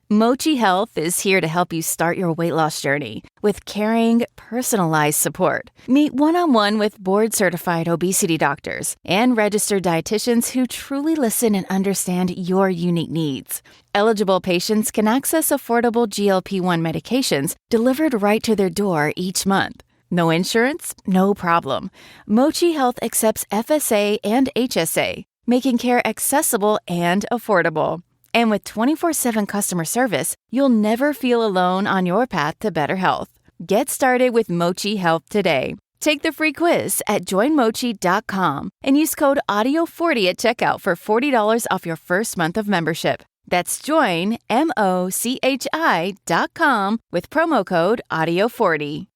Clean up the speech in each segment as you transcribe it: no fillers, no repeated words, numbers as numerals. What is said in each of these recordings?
Mochi Health is here to help you start your weight loss journey with caring, personalized support. Meet one-on-one with board-certified obesity doctors and registered dietitians who truly listen and understand your unique needs. Eligible patients can access affordable GLP-1 medications delivered right to their door each month. No insurance? No problem. Mochi Health accepts FSA and HSA, making care accessible and affordable. And with 24/7 customer service, you'll never feel alone on your path to better health. Get started with Mochi Health today. Take the free quiz at joinmochi.com and use code AUDIO40 at checkout for $40 off your first month of membership. That's joinmochi.com with promo code AUDIO40.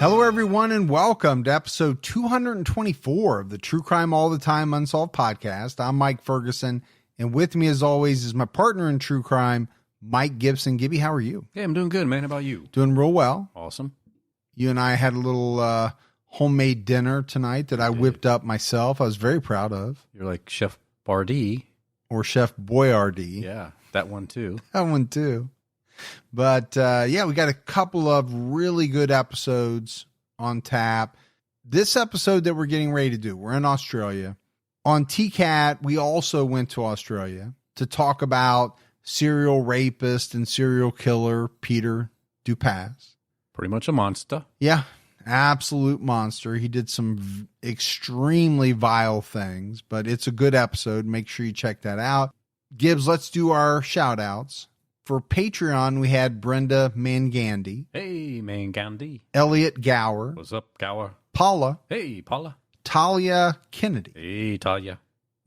Hello, everyone, and welcome to episode 224 of the True Crime All the Time Unsolved podcast. I'm Mike Ferguson, and with me, as always, is my partner in true crime, Mike Gibson. Gibby, how are you? Hey, I'm doing good, man. How about you? Doing real well. Awesome. You and I had a little homemade dinner tonight that I whipped up myself. I was very proud of. You're like Chef Boyardee. Or Chef Boyardee. Yeah, that one too. That one too. But yeah, we got a couple of really good episodes on tap. This episode that we're getting ready to do, we're in Australia. On TCAT, we also went to Australia to talk about serial rapist and serial killer Peter Dupas. Pretty much a monster. Yeah, absolute monster. He did some extremely vile things, but it's a good episode. Make sure you check that out. Gibbs, let's do our shout outs. For Patreon, we had Brenda Mangandy. Hey, Mangandy. Elliot Gower. What's up, Gower? Paula. Hey, Paula. Talia Kennedy. Hey, Talia.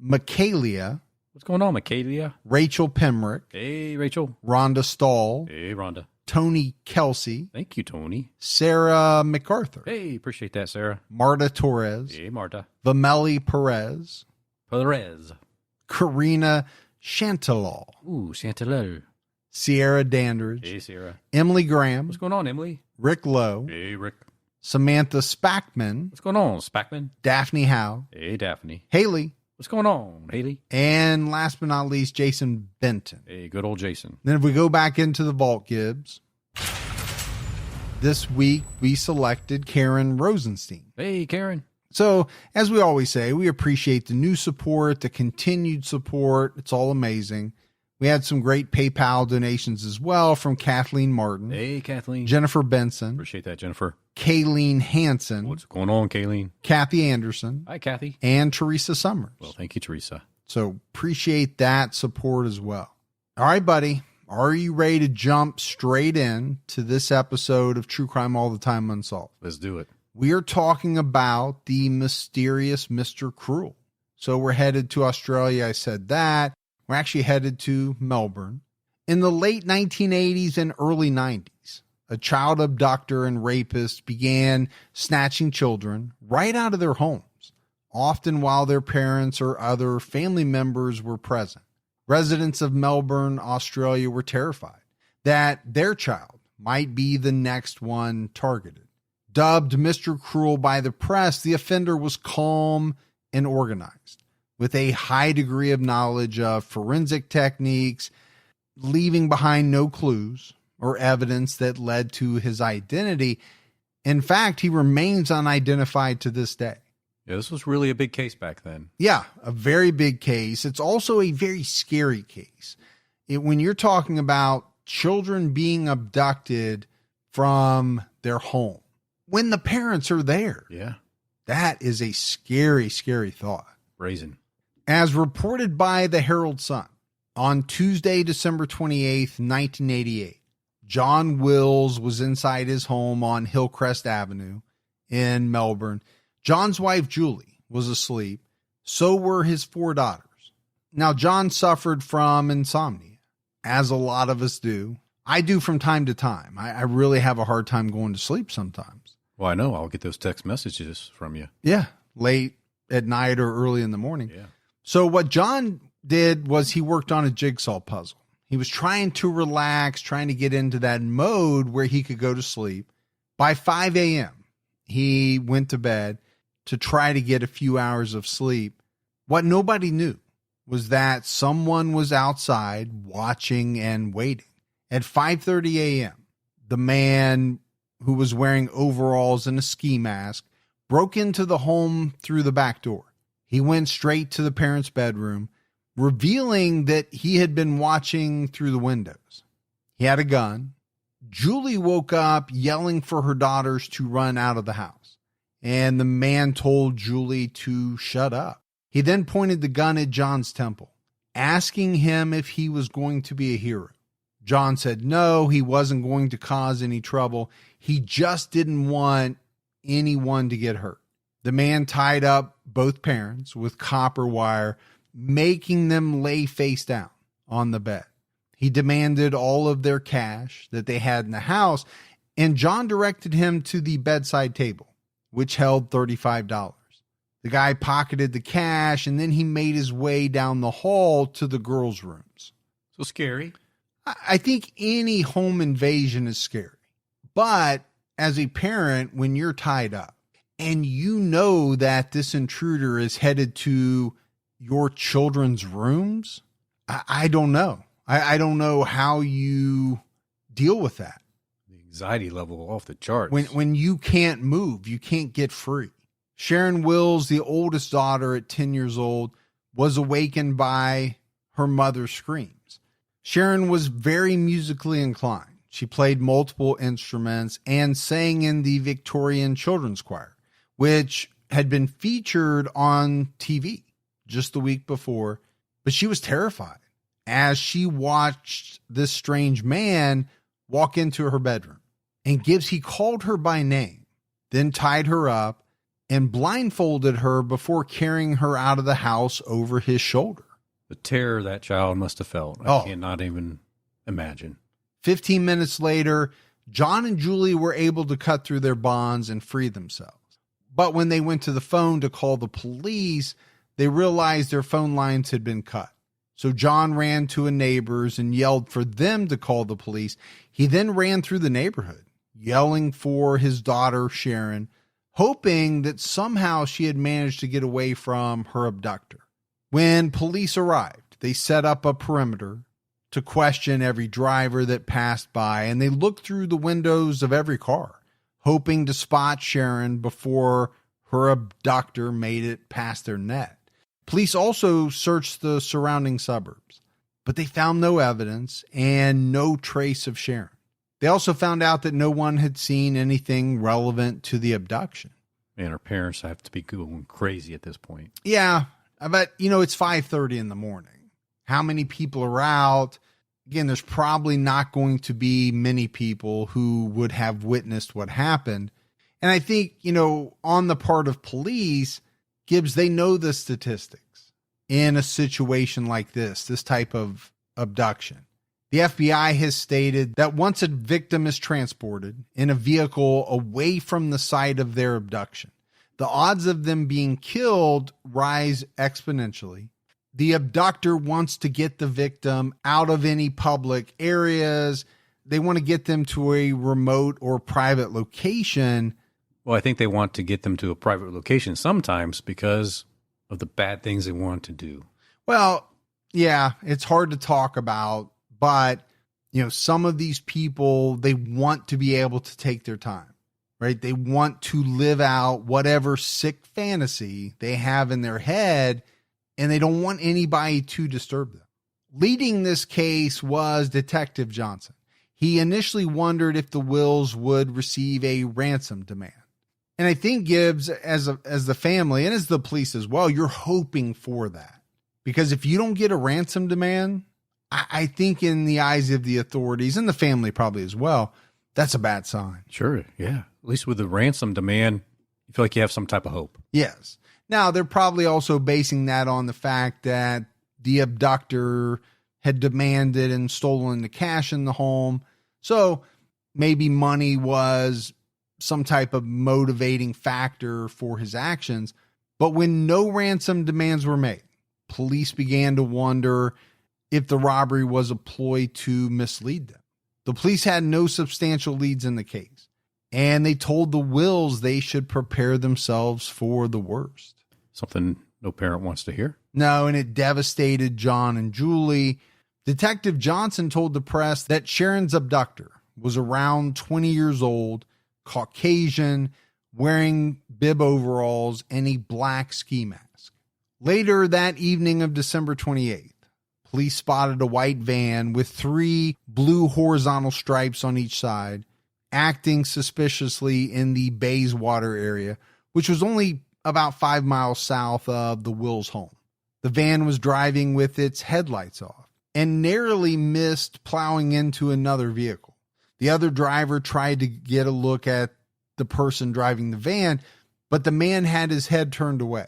Michaelia. What's going on, Michaelia? Rachel Pemrick. Hey, Rachel. Rhonda Stahl. Hey, Rhonda. Tony Kelsey. Thank you, Tony. Sarah MacArthur. Hey, appreciate that, Sarah. Marta Torres. Hey, Marta. Vameli Perez. Perez. Karina Chantalal. Ooh, Chantalal. Sierra Dandridge. Hey, Sierra. Emily Graham. What's going on, Emily? Rick Lowe. Hey, Rick. Samantha Spackman. What's going on, Spackman? Daphne Howe. Hey, Daphne. Haley. What's going on, Haley? And last but not least, Jason Benton. Hey, good old Jason. Then if we go back into the vault, Gibbs, this week we selected Karen Rosenstein. Hey, Karen. So, as we always say, we appreciate the new support, the continued support. It's all amazing. We had some great PayPal donations as well from Kathleen Martin. Hey, Kathleen. Jennifer Benson. Appreciate that, Jennifer. Kayleen Hansen. What's going on, Kayleen? Kathy Anderson. Hi, Kathy. And Teresa Summers. Well, thank you, Teresa. So appreciate that support as well. All right, buddy. Are you ready to jump straight in to this episode of True Crime All the Time Unsolved? Let's do it. We are talking about the mysterious Mr. Cruel. So we're headed to Australia. I said that. We're actually headed to Melbourne. In the late 1980s and early 90s, a child abductor and rapist began snatching children right out of their homes, often while their parents or other family members were present. Residents of Melbourne, Australia were terrified that their child might be the next one targeted. Dubbed Mr. Cruel by the press, the offender was calm and organized, with a high degree of knowledge of forensic techniques, leaving behind no clues or evidence that led to his identity. In fact, he remains unidentified to this day. Yeah, this was really a big case back then. Yeah, a very big case. It's also a very scary case. When you're talking about children being abducted from their home, when the parents are there. Yeah. That is a scary, scary thought. Brazen. As reported by the Herald Sun, on Tuesday, December 28th, 1988, John Wills was inside his home on Hillcrest Avenue in Melbourne. John's wife, Julie, was asleep. So were his 4 daughters, Now, John suffered from insomnia, as a lot of us do. I do from time to time. I really have a hard time going to sleep sometimes. Well, I know. I'll get those text messages from you. Yeah, late at night or early in the morning. Yeah. So what John did was he worked on a jigsaw puzzle. He was trying to relax, trying to get into that mode where he could go to sleep. By 5 a.m., he went to bed to try to get a few hours of sleep. What nobody knew was that someone was outside watching and waiting. At 5:30 a.m., the man who was wearing overalls and a ski mask broke into the home through the back door. He went straight to the parents' bedroom, revealing that he had been watching through the windows. He had a gun. Julie woke up yelling for her daughters to run out of the house, and the man told Julie to shut up. He then pointed the gun at John's temple, asking him if he was going to be a hero. John said no, he wasn't going to cause any trouble. He just didn't want anyone to get hurt. The man tied up both parents with copper wire, making them lay face down on the bed. He demanded all of their cash that they had in the house, and John directed him to the bedside table, which held $35. The guy pocketed the cash, and then he made his way down the hall to the girls' rooms. So scary. I think any home invasion is scary. But as a parent, when you're tied up and you know that this intruder is headed to your children's rooms, I don't know. I don't know how you deal with that. The anxiety level off the charts. When you can't move, you can't get free. Sharon Wills, the oldest daughter at 10 years old, was awakened by her mother's screams. Sharon was very musically inclined. She played multiple instruments and sang in the Victorian Children's Choir, which had been featured on TV just the week before, but she was terrified as she watched this strange man walk into her bedroom. And Gibbs, he called her by name, then tied her up and blindfolded her before carrying her out of the house over his shoulder. The terror that child must have felt. I cannot even imagine. 15 minutes later, John and Julie were able to cut through their bonds and free themselves. But when they went to the phone to call the police, they realized their phone lines had been cut. So John ran to a neighbor's and yelled for them to call the police. He then ran through the neighborhood, yelling for his daughter, Sharon, hoping that somehow she had managed to get away from her abductor. When police arrived, they set up a perimeter to question every driver that passed by, and they looked through the windows of every car, hoping to spot Sharon before her abductor made it past their net. Police also searched the surrounding suburbs, but they found no evidence and no trace of Sharon. They also found out that no one had seen anything relevant to the abduction. And her parents have to be going crazy at this point. Yeah, but, it's 5:30 in the morning. How many people are out? Again, there's probably not going to be many people who would have witnessed what happened. And I think, on the part of police, Gibbs, they know the statistics in a situation like this type of abduction. The FBI has stated that once a victim is transported in a vehicle away from the site of their abduction, the odds of them being killed rise exponentially. The abductor wants to get the victim out of any public areas. They want to get them to a remote or private location. Well, I think they want to get them to a private location sometimes because of the bad things they want to do. Well, yeah, it's hard to talk about, but, some of these people, they want to be able to take their time, right? They want to live out whatever sick fantasy they have in their head, and they don't want anybody to disturb them. Leading this case was Detective Johnson. He initially wondered if the Wills would receive a ransom demand. And I think Gibbs, as the family and as the police as well, you're hoping for that. Because if you don't get a ransom demand, I think in the eyes of the authorities and the family probably as well, that's a bad sign. Sure, yeah. At least with the ransom demand, you feel like you have some type of hope. Yes. Now, they're probably also basing that on the fact that the abductor had demanded and stolen the cash in the home. So maybe money was some type of motivating factor for his actions. But when no ransom demands were made, police began to wonder if the robbery was a ploy to mislead them. The police had no substantial leads in the case, and they told the Wills they should prepare themselves for the worst. Something no parent wants to hear. No, and it devastated John and Julie. Detective Johnson told the press that Sharon's abductor was around 20 years old, Caucasian, wearing bib overalls and a black ski mask. Later that evening of December 28th, police spotted a white van with 3 blue horizontal stripes on each side, acting suspiciously in the Bayswater area, which was only about 5 miles south of the Wills' home. The van was driving with its headlights off and narrowly missed plowing into another vehicle. The other driver tried to get a look at the person driving the van, but the man had his head turned away,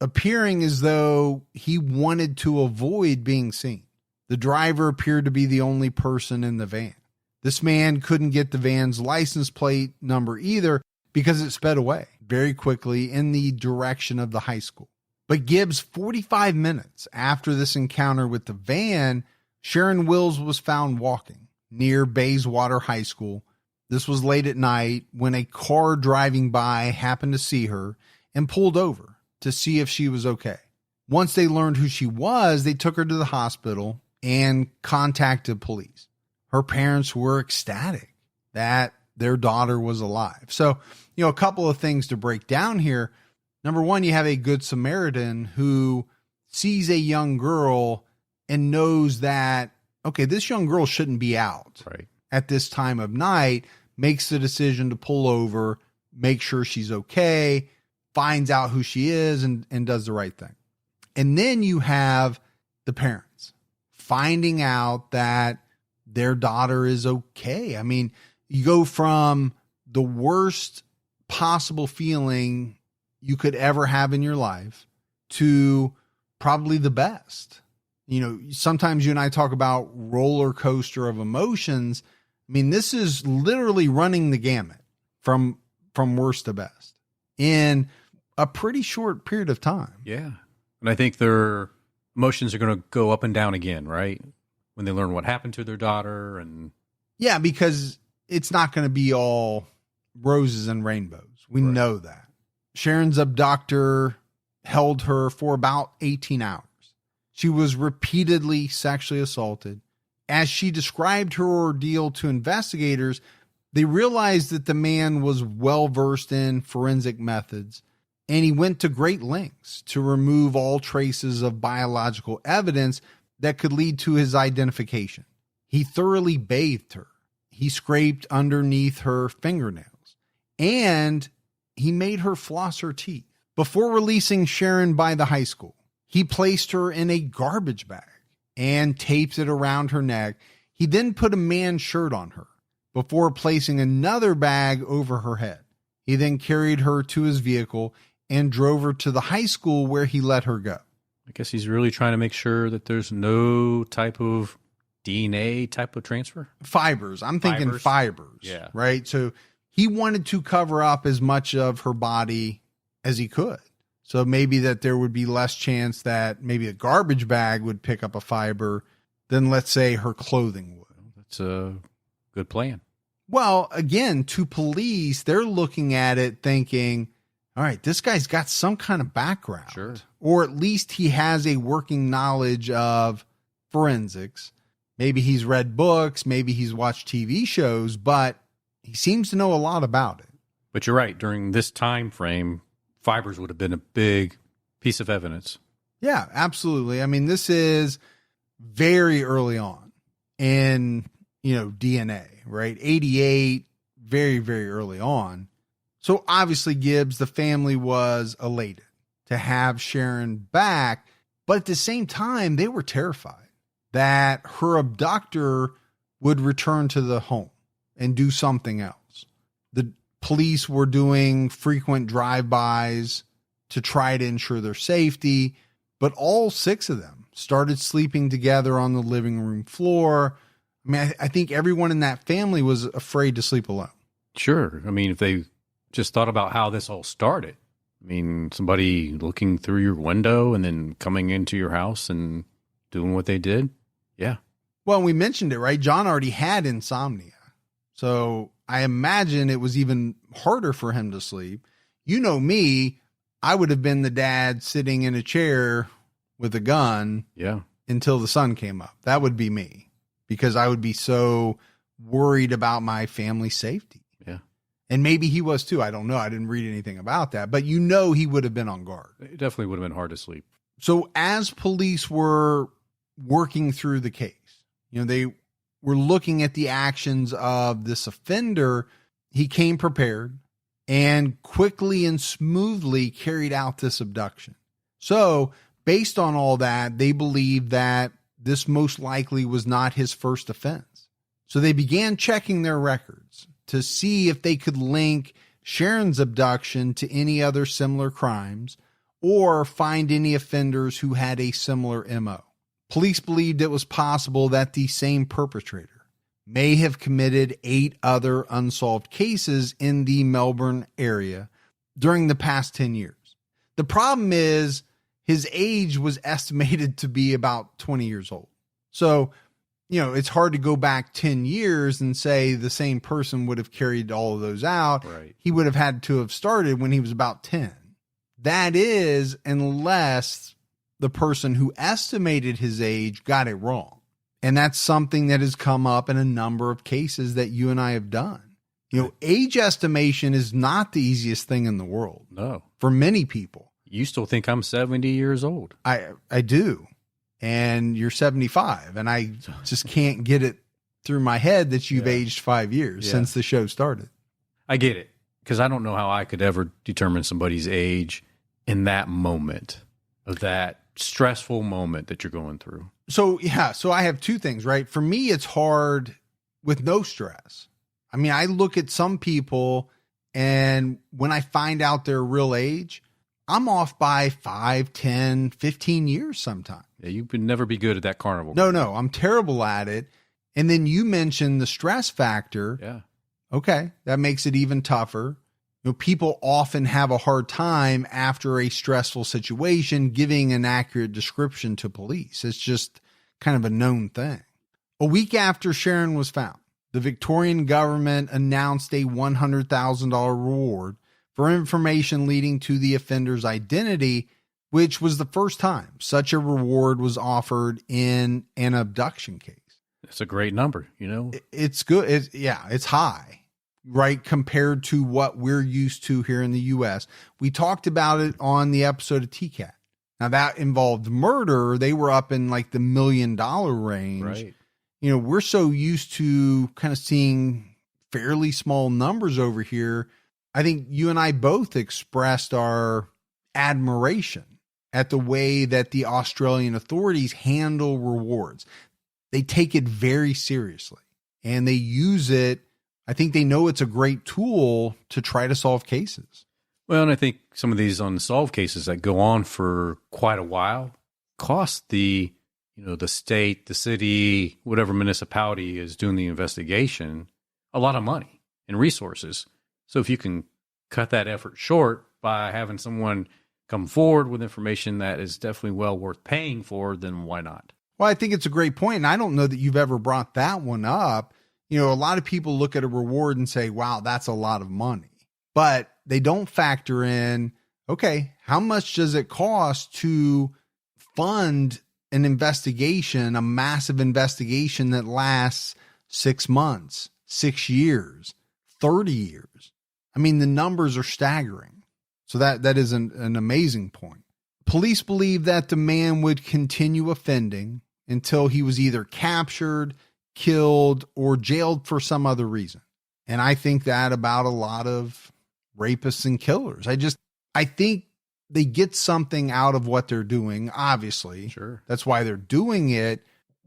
appearing as though he wanted to avoid being seen. The driver appeared to be the only person in the van. This man couldn't get the van's license plate number either because it sped away very quickly in the direction of the high school. But Gibbs, 45 minutes after this encounter with the van, Sharon Wills was found walking near Bayswater High School. This was late at night when a car driving by happened to see her and pulled over to see if she was okay. Once they learned who she was, they took her to the hospital and contacted police. Her parents were ecstatic that their daughter was alive. So, a couple of things to break down here. Number one, you have a good Samaritan who sees a young girl and knows that, okay, this young girl shouldn't be out at this time of night, makes the decision to pull over, make sure she's okay, finds out who she is, and does the right thing. And then you have the parents finding out that their daughter is okay. I mean, you go from the worst possible feeling you could ever have in your life to probably the best. Sometimes you and I talk about roller coaster of emotions. I mean, this is literally running the gamut from worst to best in a pretty short period of time. Yeah. And I think their emotions are going to go up and down again, right? When they learn what happened to their daughter. And yeah, because it's not going to be all roses and rainbows. We know that. Sharon's abductor held her for about 18 hours. She was repeatedly sexually assaulted. As she described her ordeal to investigators, they realized that the man was well-versed in forensic methods, and he went to great lengths to remove all traces of biological evidence that could lead to his identification. He thoroughly bathed her. He scraped underneath her fingernails, and he made her floss her teeth. Before releasing Sharon by the high school, he placed her in a garbage bag and taped it around her neck. He then put a man's shirt on her before placing another bag over her head. He then carried her to his vehicle and drove her to the high school where he let her go. I guess he's really trying to make sure that there's no type of DNA type of transfer. Fibers. I'm thinking fibers. Yeah. Right. So he wanted to cover up as much of her body as he could. So maybe that there would be less chance that maybe a garbage bag would pick up a fiber than, let's say, her clothing would. That's a good plan. Well, again, to police, they're looking at it thinking, all right, this guy's got some kind of background. Sure. Or at least he has a working knowledge of forensics. Maybe he's read books, maybe he's watched TV shows, but he seems to know a lot about it. But you're right. During this time frame, fibers would have been a big piece of evidence. Yeah, absolutely. I mean, this is very early on in, DNA, right? 88, very, very early on. So obviously Gibbs, the family was elated to have Sharon back, but at the same time, they were terrified that her abductor would return to the home and do something else. The police were doing frequent drive-bys to try to ensure their safety, but all 6 of them started sleeping together on the living room floor. I mean, I think everyone in that family was afraid to sleep alone. Sure. I mean, if they just thought about how this all started, I mean, somebody looking through your window and then coming into your house and doing what they did. Yeah. Well, we mentioned it, right? John already had insomnia. So I imagine it was even harder for him to sleep. You know me, I would have been the dad sitting in a chair with a gun until the sun came up. That would be me, because I would be so worried about my family's safety. Yeah. And maybe he was too. I don't know. I didn't read anything about that, but you know, he would have been on guard. It definitely would have been hard to sleep. So as police were working through the case, you know, they were looking at the actions of this offender. He came prepared and quickly and smoothly carried out this abduction. So based on all that, they believed that this most likely was not his first offense. So they began checking their records to see if they could link Sharon's abduction to any other similar crimes or find any offenders who had a similar MO. Police believed it was possible that the same perpetrator may have committed 8 other unsolved cases in the Melbourne area during the past 10 years. The problem is his age was estimated to be about 20 years old. So, you know, it's hard to go back 10 years and say the same person would have carried all of those out. Right. He would have had to have started when he was about 10. That is, unless the person who estimated his age got it wrong. And that's something that has come up in a number of cases that you and I have done. You know, age estimation is not the easiest thing in the world. No. For many people. You still think I'm 70 years old. I do. And you're 75. And I just can't get it through my head that you've aged 5 years since the show started. I get it. Because I don't know how I could ever determine somebody's age in that moment, of that stressful moment that you're going through. So, yeah. So I have 2 things, right? For me, it's hard with no stress. I mean, I look at some people, and when I find out their real age, I'm off by 5, 10, 15 years sometimes. Yeah, you would never be good at that carnival. No, I'm terrible at it. And then you mentioned the stress factor. Yeah. Okay, that makes it even tougher. You know, people often have a hard time after a stressful situation giving an accurate description to police. It's just kind of a known thing. A week after Sharon was found, the Victorian government announced a $100,000 reward for information leading to the offender's identity, which was the first time such a reward was offered in an abduction case. It's a great number, you know? It's good. It's high, right? Compared to what we're used to here in the U.S. We talked about it on the episode of TCAT. Now that involved murder. They were up in like the $1 million range. Right. You know, we're so used to kind of seeing fairly small numbers over here. I think you and I both expressed our admiration at the way that the Australian authorities handle rewards. They take it very seriously and they use it. I think they know it's a great tool to try to solve cases. Well, and I think some of these unsolved cases that go on for quite a while cost the state, the city, whatever municipality is doing the investigation, a lot of money and resources. So if you can cut that effort short by having someone come forward with information that is definitely well worth paying for, then why not? Well, I think it's a great point, and I don't know that you've ever brought that one up. You know, a lot of people look at a reward and say, wow, that's a lot of money. But they don't factor in, okay, how much does it cost to fund an investigation, a massive investigation that lasts 6 months, 6 years, 30 years? I mean, the numbers are staggering. So that is an amazing point. Police believe that the man would continue offending until he was either captured, killed, or jailed for some other reason. And I think that about a lot of rapists and killers. I think they get something out of what they're doing, obviously. Sure. That's why they're doing it.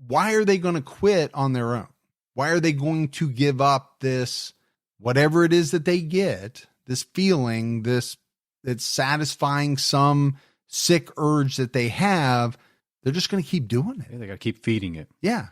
Why are they going to quit on their own? Why are they going to give up this, whatever it is that they get, this feeling, that's satisfying some sick urge that they have? they're just going to keep doing it. Yeah, they got to keep feeding it. Yeah.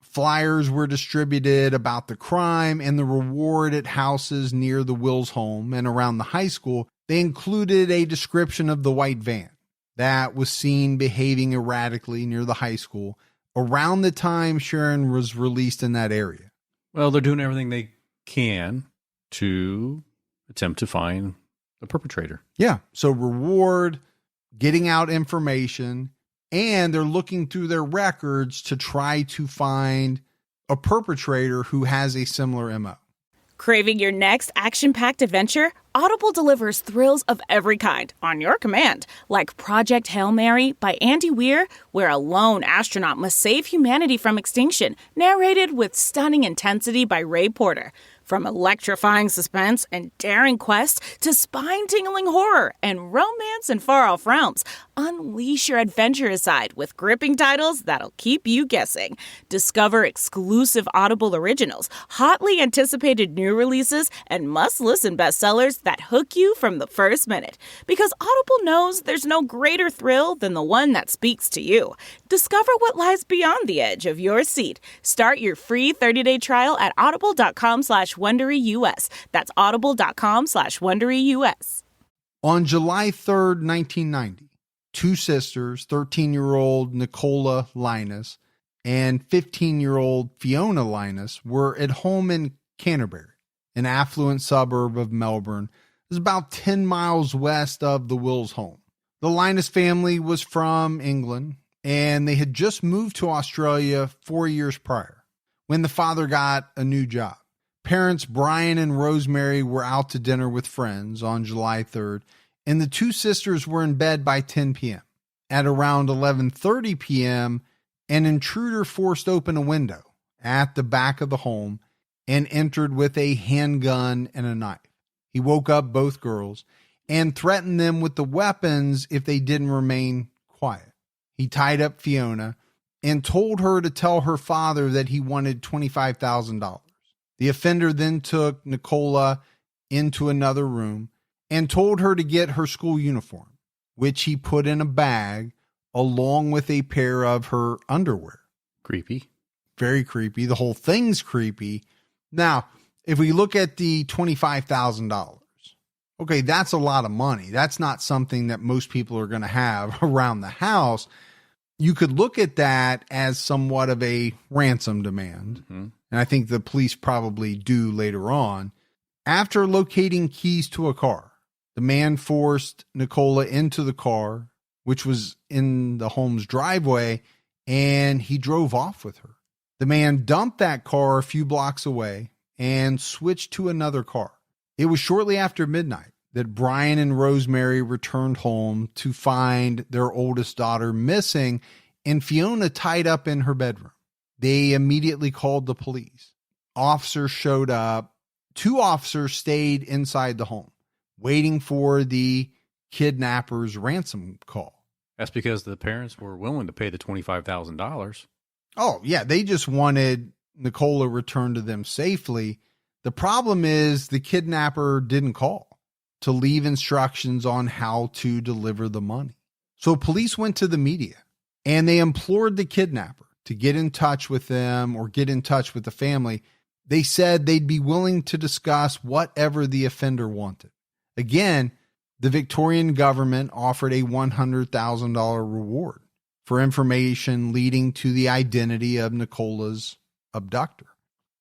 Flyers were distributed about the crime and the reward at houses near the Wills home and around the high school. They included a description of the white van that was seen behaving erratically near the high school around the time Sharon was released in that area. Well, they're doing everything they can to attempt to find the perpetrator. Yeah. So reward, getting out information, and they're looking through their records to try to find a perpetrator who has a similar MO. Craving your next action-packed adventure? Audible delivers thrills of every kind on your command, like Project Hail Mary by Andy Weir, where a lone astronaut must save humanity from extinction, narrated with stunning intensity by Ray Porter. From electrifying suspense and daring quest to spine-tingling horror and romance in far-off realms, unleash your adventurous side with gripping titles that'll keep you guessing. Discover exclusive Audible originals, hotly anticipated new releases, and must-listen bestsellers that hook you from the first minute. Because Audible knows there's no greater thrill than the one that speaks to you. Discover what lies beyond the edge of your seat. Start your free 30-day trial at audible.com/WonderyUS. That's audible.com/WonderyUS. On July 3rd, 1990, two sisters, 13-year-old Nicola Linus and 15-year-old Fiona Linus, were at home in Canterbury, an affluent suburb of Melbourne. It was about 10 miles west of the Wills home. The Linus family was from England, and they had just moved to Australia 4 years prior when the father got a new job. Parents Brian and Rosemary were out to dinner with friends on July 3rd, and the two sisters were in bed by 10 p.m. At around 11:30 p.m., an intruder forced open a window at the back of the home and entered with a handgun and a knife. He woke up both girls and threatened them with the weapons if they didn't remain quiet. He tied up Fiona and told her to tell her father that he wanted $25,000. The offender then took Nicola into another room and told her to get her school uniform, which he put in a bag along with a pair of her underwear. Creepy. Very creepy. The whole thing's creepy. Now, if we look at the $25,000, okay, that's a lot of money. That's not something that most people are going to have around the house. You could look at that as somewhat of a ransom demand. Mm-hmm. And I think the police probably do later on. After locating keys to a car, the man forced Nicola into the car, which was in the home's driveway, and he drove off with her. The man dumped that car a few blocks away and switched to another car. It was shortly after midnight that Brian and Rosemary returned home to find their oldest daughter missing and Fiona tied up in her bedroom. They immediately called the police. Officers showed up. Two officers stayed inside the home, waiting for the kidnapper's ransom call. That's because the parents were willing to pay the $25,000. Oh, yeah. They just wanted Nicola returned to them safely. The problem is the kidnapper didn't call to leave instructions on how to deliver the money. So police went to the media and they implored the kidnapper to get in touch with them or get in touch with the family. They said they'd be willing to discuss whatever the offender wanted. Again, the Victorian government offered a $100,000 reward for information leading to the identity of Nicola's abductor.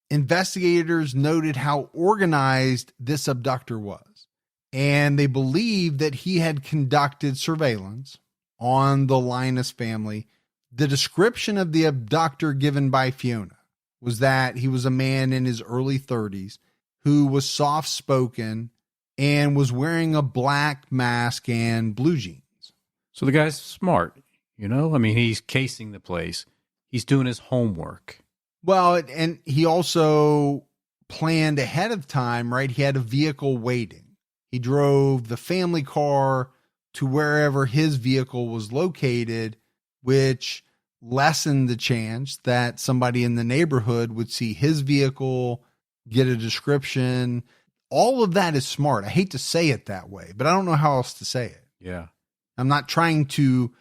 Investigators noted how organized this abductor was, and they believed that he had conducted surveillance on the Linus family. The description of the abductor given by Fiona was that he was a man in his early 30s who was soft-spoken and was wearing a black mask and blue jeans. So the guy's smart, you know? I mean, he's casing the place. He's doing his homework. Well, and he also planned ahead of time, right? He had a vehicle waiting. He drove the family car to wherever his vehicle was located, which lessened the chance that somebody in the neighborhood would see his vehicle, get a description. All of that is smart. I hate to say it that way, but I don't know how else to say it. Yeah. I'm not trying to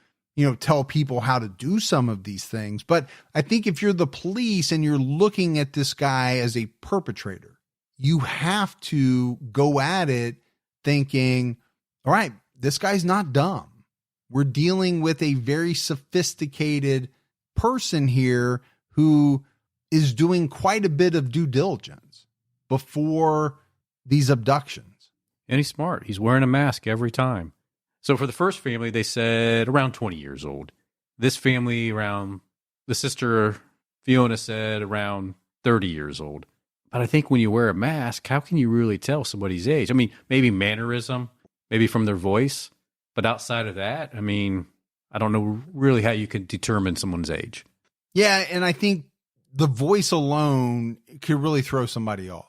tell people how to do some of these things. But I think if you're the police and you're looking at this guy as a perpetrator, you have to go at it thinking, all right, this guy's not dumb. We're dealing with a very sophisticated person here who is doing quite a bit of due diligence before these abductions. And he's smart. He's wearing a mask every time. So for the first family, they said around 20 years old. This family the sister Fiona said around 30 years old. But I think when you wear a mask, how can you really tell somebody's age? I mean, maybe mannerism, maybe from their voice. But outside of that, I mean, I don't know really how you can determine someone's age. Yeah, and I think the voice alone could really throw somebody off.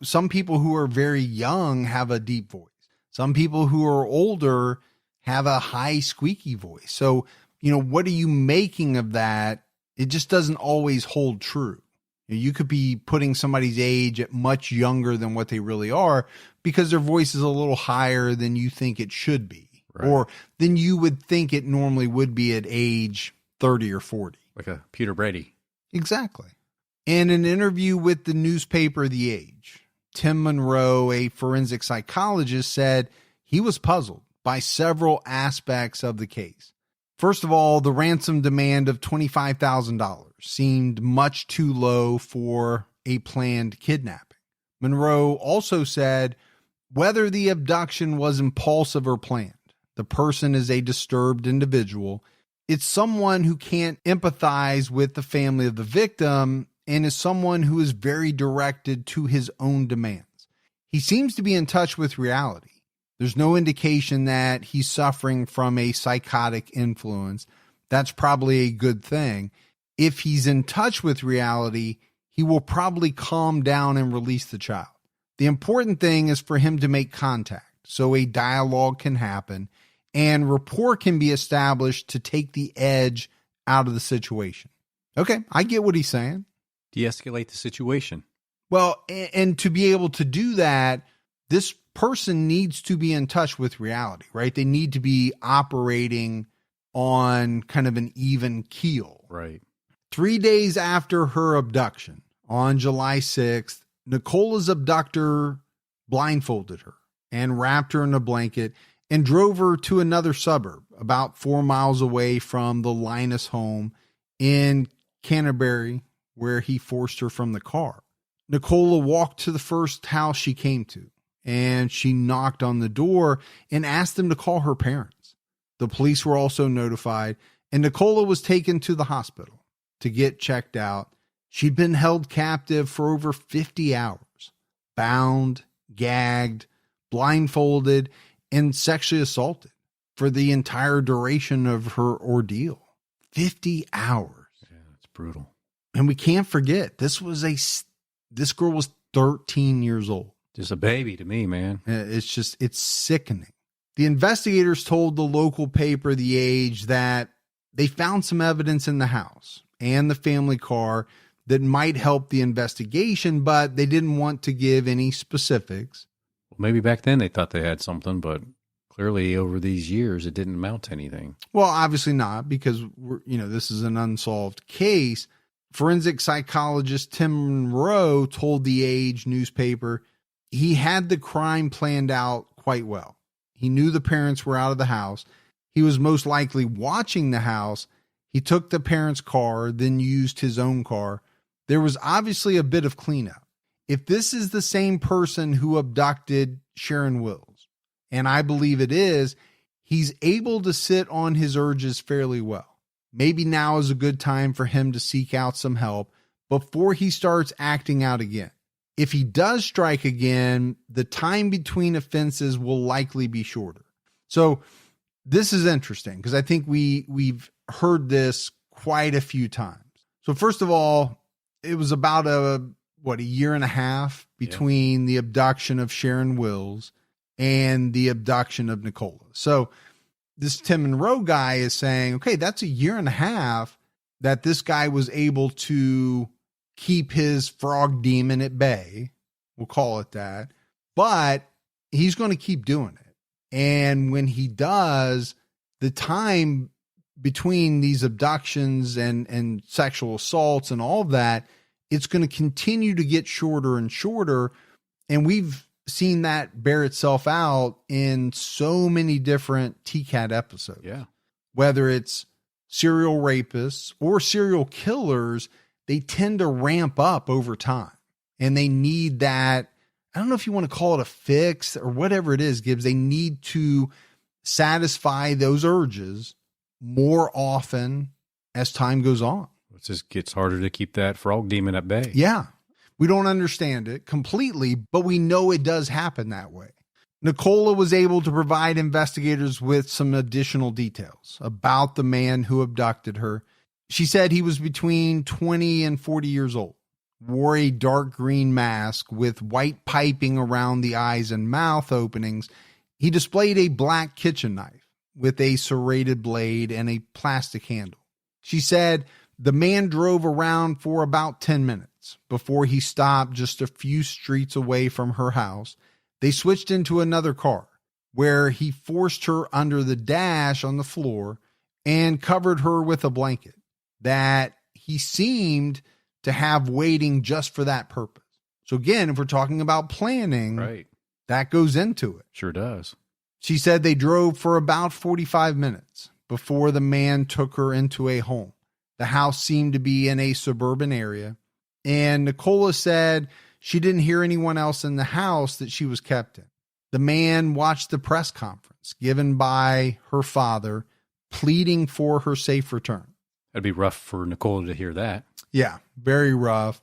Some people who are very young have a deep voice. Some people who are older have a high squeaky voice. So, what are you making of that? It just doesn't always hold true. You could be putting somebody's age at much younger than what they really are because their voice is a little higher than you think it should be, right, or than you would think it normally would be at age 30 or 40. Like a Peter Brady. Exactly. In an interview with the newspaper The Age, Tim Monroe, a forensic psychologist, said he was puzzled by several aspects of the case. First of all, the ransom demand of $25,000 seemed much too low for a planned kidnapping. Monroe also said whether the abduction was impulsive or planned, the person is a disturbed individual. It's someone who can't empathize with the family of the victim and is someone who is very directed to his own demands. He seems to be in touch with reality. There's no indication that he's suffering from a psychotic influence. That's probably a good thing. If he's in touch with reality, he will probably calm down and release the child. The important thing is for him to make contact so a dialogue can happen and rapport can be established to take the edge out of the situation. Okay, I get what he's saying. De-escalate the situation. Well, and to be able to do that, this person needs to be in touch with reality, right? They need to be operating on kind of an even keel. Right. 3 days after her abduction, on July 6th, Nicola's abductor blindfolded her and wrapped her in a blanket and drove her to another suburb about 4 miles away from the Linus home in Canterbury, where he forced her from the car. Nicola walked to the first house she came to, and she knocked on the door and asked them to call her parents. The police were also notified, and Nicola was taken to the hospital to get checked out. She'd been held captive for over 50 hours, bound, gagged, blindfolded, and sexually assaulted for the entire duration of her ordeal. 50 hours. Yeah, it's brutal. And we can't forget, this girl was 13 years old. Just a baby to me, man. It's sickening. The investigators told the local paper, The Age, that they found some evidence in the house and the family car that might help the investigation, but they didn't want to give any specifics. Well, maybe back then they thought they had something, but clearly over these years it didn't amount to anything. Well, obviously not, because this is an unsolved case. Forensic psychologist Tim Monroe told The Age newspaper he had the crime planned out quite well. He knew the parents were out of the house. He was most likely watching the house. He took the parents' car, then used his own car. There was obviously a bit of cleanup. If this is the same person who abducted Sharon Wills, and I believe it is, he's able to sit on his urges fairly well. Maybe now is a good time for him to seek out some help before he starts acting out again. If he does strike again, the time between offenses will likely be shorter. So this is interesting because I think we've heard this quite a few times. So first of all, it was about a year and a half between the abduction of Sharon Wills and the abduction of Nicola. So this Tim Monroe guy is saying, okay, that's a year and a half that this guy was able to keep his frog demon at bay. We'll call it that. But he's going to keep doing it. And when he does, the time between these abductions and sexual assaults and all of that, it's going to continue to get shorter and shorter. And we've seen that bear itself out in so many different TCAT episodes. Yeah. Whether it's serial rapists or serial killers, they tend to ramp up over time. And they need that, I don't know if you want to call it a fix or whatever it is, Gibbs. They need to satisfy those urges more often as time goes on. It just gets harder to keep that frog demon at bay. Yeah. We don't understand it completely, but we know it does happen that way. Nicola was able to provide investigators with some additional details about the man who abducted her. She said he was between 20 and 40 years old, wore a dark green mask with white piping around the eyes and mouth openings. He displayed a black kitchen knife with a serrated blade and a plastic handle. She said the man drove around for about 10 minutes before he stopped just a few streets away from her house. They switched into another car where he forced her under the dash on the floor and covered her with a blanket that he seemed to have waiting just for that purpose. So again, if we're talking about planning, right, that goes into it. Sure does. She said they drove for about 45 minutes before the man took her into a home. The house seemed to be in a suburban area, and Nicola said she didn't hear anyone else in the house that she was kept in. The man watched the press conference given by her father, pleading for her safe return. That'd be rough for Nicola to hear that. Yeah, very rough.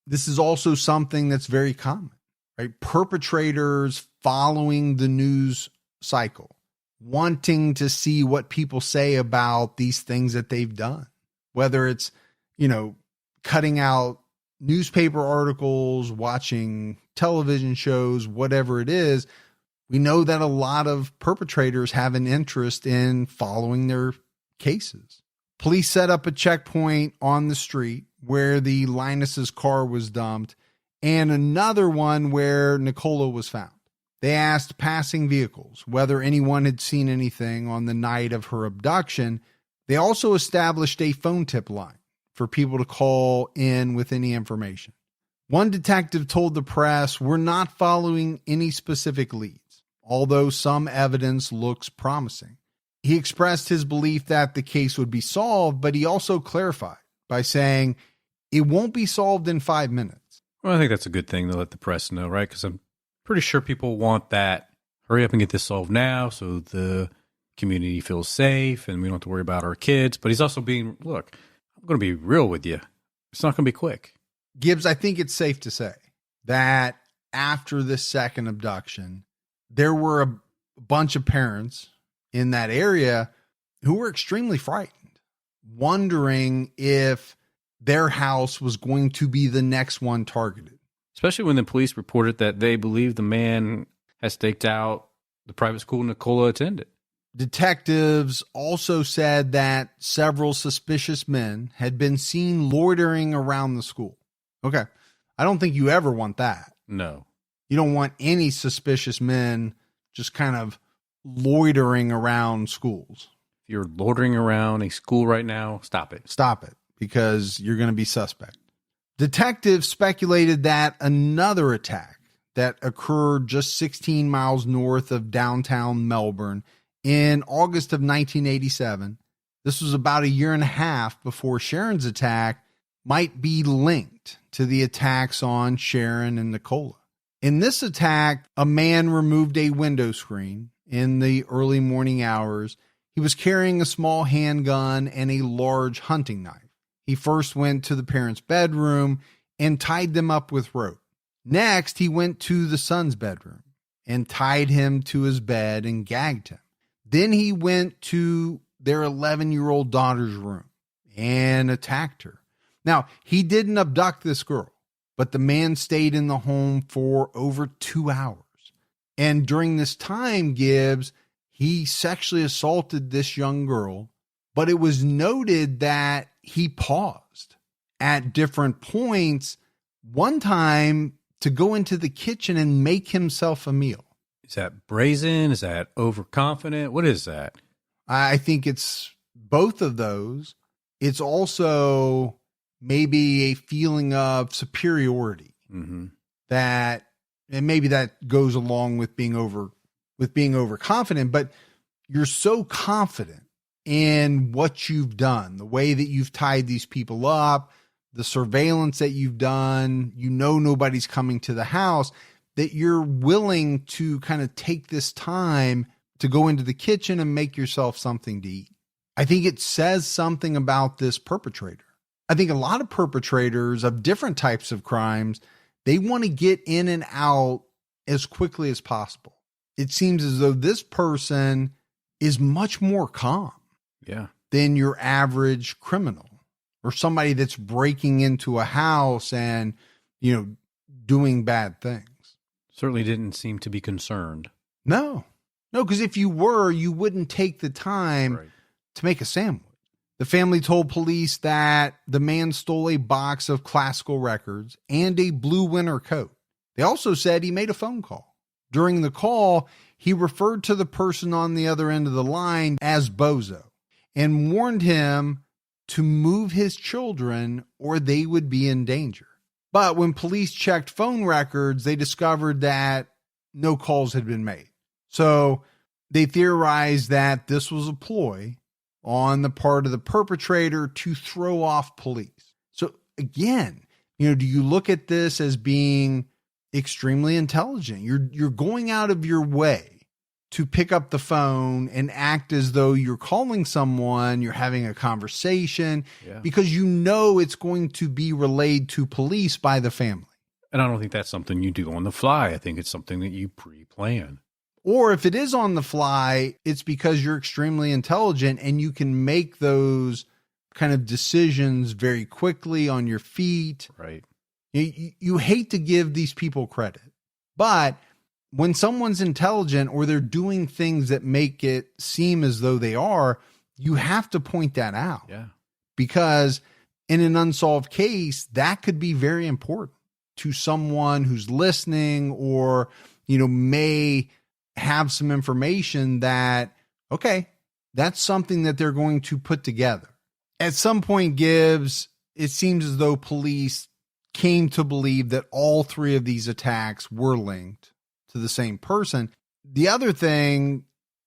This is also something that's very common, right? Perpetrators following the news cycle, wanting to see what people say about these things that they've done, whether it's, cutting out newspaper articles, watching television shows, whatever it is. We know that a lot of perpetrators have an interest in following their cases. Police set up a checkpoint on the street where the Linus's car was dumped and another one where Nicola was found. They asked passing vehicles whether anyone had seen anything on the night of her abduction. They also established a phone tip line for people to call in with any information. One detective told the press, "We're not following any specific leads, although some evidence looks promising." He expressed his belief that the case would be solved, but he also clarified by saying it won't be solved in 5 minutes. Well, I think that's a good thing to let the press know, right? Because I'm pretty sure people want that. Hurry up and get this solved now so the community feels safe and we don't have to worry about our kids. But he's also being, look, I'm going to be real with you. It's not going to be quick. Gibbs, I think it's safe to say that after this second abduction, there were a bunch of parents in that area who were extremely frightened, wondering if their house was going to be the next one targeted. Especially when the police reported that they believe the man has staked out the private school Nicola attended. Detectives also said that several suspicious men had been seen loitering around the school. Okay, I don't think you ever want that. No. You don't want any suspicious men just kind of loitering around schools. If you're loitering around a school right now, stop it. Stop it, because you're going to be suspect. Detectives speculated that another attack that occurred just 16 miles north of downtown Melbourne in August of 1987, this was about a year and a half before Sharon's attack, might be linked to the attacks on Sharon and Nicola. In this attack, a man removed a window screen in the early morning hours. He was carrying a small handgun and a large hunting knife. He first went to the parents' bedroom and tied them up with rope. Next, he went to the son's bedroom and tied him to his bed and gagged him. Then he went to their 11-year-old daughter's room and attacked her. Now, he didn't abduct this girl, but the man stayed in the home for over 2 hours. And during this time, Gibbs, he sexually assaulted this young girl, but it was noted that he paused at different points, one time to go into the kitchen and make himself a meal. Is that brazen? Is that overconfident? What is that? I think it's both of those, it's also maybe a feeling of superiority that, and maybe that goes along with being overconfident, but you're so confident in what you've done, the way that you've tied these people up, the surveillance that you've done, nobody's coming to the house, that you're willing to kind of take this time to go into the kitchen and make yourself something to eat. I think it says something about this perpetrator. I think a lot of perpetrators of different types of crimes, they want to get in and out as quickly as possible. It seems as though this person is much more calm than your average criminal or somebody that's breaking into a house and, doing bad things. Certainly didn't seem to be concerned. No, because if you were, you wouldn't take the time to make a sandwich. The family told police that the man stole a box of classical records and a blue winter coat. They also said he made a phone call. During the call, he referred to the person on the other end of the line as Bozo and warned him to move his children or they would be in danger. But when police checked phone records, they discovered that no calls had been made. So they theorized that this was a ploy on the part of the perpetrator to throw off police. So again, do you look at this as being extremely intelligent? You're going out of your way to pick up the phone and act as though you're calling someone, you're having a conversation, because it's going to be relayed to police by the family. And I don't think that's something you do on the fly. I think it's something that you pre-plan. Or if it is on the fly, it's because you're extremely intelligent and you can make those kind of decisions very quickly on your feet. Right. You hate to give these people credit, but when someone's intelligent or they're doing things that make it seem as though they are, you have to point that out. Yeah. Because in an unsolved case, that could be very important to someone who's listening or, may have some information that, okay, that's something that they're going to put together. At some point, Gibbs, it seems as though police came to believe that all three of these attacks were linked to the same person. The other thing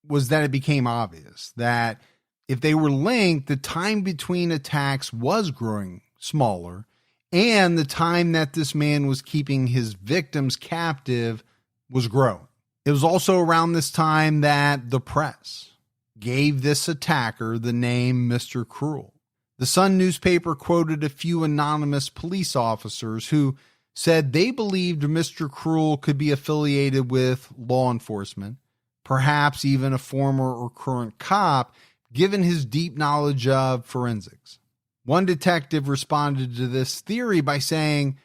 was that it became obvious that if they were linked, the time between attacks was growing smaller, and the time that this man was keeping his victims captive was growing. It was also around this time that the press gave this attacker the name Mr. Cruel. The Sun newspaper quoted a few anonymous police officers who said they believed Mr. Cruel could be affiliated with law enforcement, perhaps even a former or current cop, given his deep knowledge of forensics. One detective responded to this theory by saying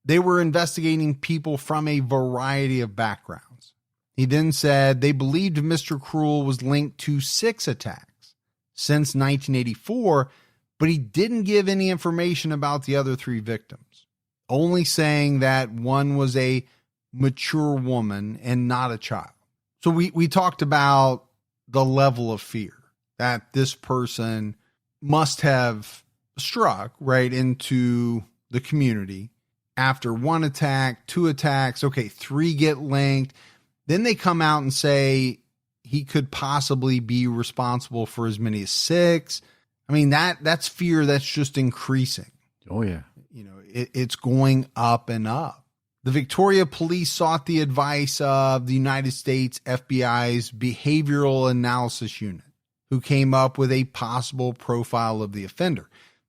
they were investigating people from a variety of backgrounds. He then said they believed Mr. Cruel was linked to 6 attacks since 1984, but he didn't give any information about the other 3 victims, only saying that one was a mature woman and not a child. So we talked about the level of fear that this person must have struck right into the community after 1 attack, 2 attacks, okay, 3 get linked. Then they come out and say he could possibly be responsible for as many as 6. I mean, that's fear that's just increasing. Oh, yeah. It's going up and up. The Victoria Police sought the advice of the United States FBI's Behavioral Analysis Unit, who came up with a possible profile of the offender.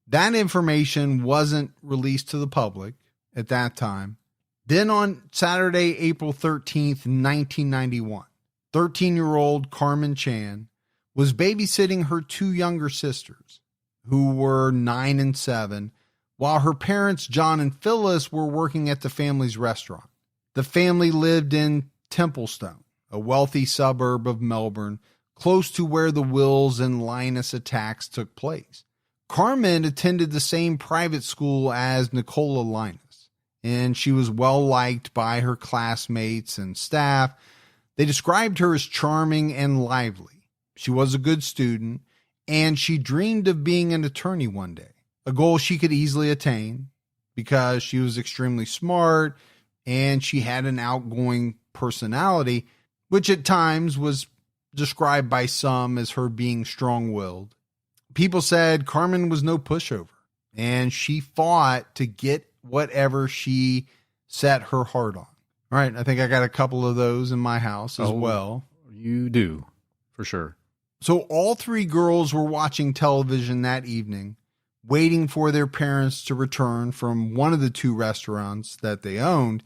That information wasn't released to the public at that time. Then on Saturday, April 13th, 1991, 13-year-old Carmen Chan was babysitting her 2 younger sisters, who were 9 and 7, while her parents, John and Phyllis, were working at the family's restaurant. The family lived in Templestowe, a wealthy suburb of Melbourne, close to where the Wills and Linus attacks took place. Carmen attended the same private school as Nicola Linus, and she was well liked by her classmates and staff. They described her as charming and lively. She was a good student, and she dreamed of being an attorney one day, a goal she could easily attain because she was extremely smart and she had an outgoing personality, which at times was described by some as her being strong-willed. People said Carmen was no pushover, and she fought to get whatever she set her heart on. All right, I think I got a couple of those in my house as well. You do, for sure. So all three girls were watching television that evening, waiting for their parents to return from one of the two restaurants that they owned.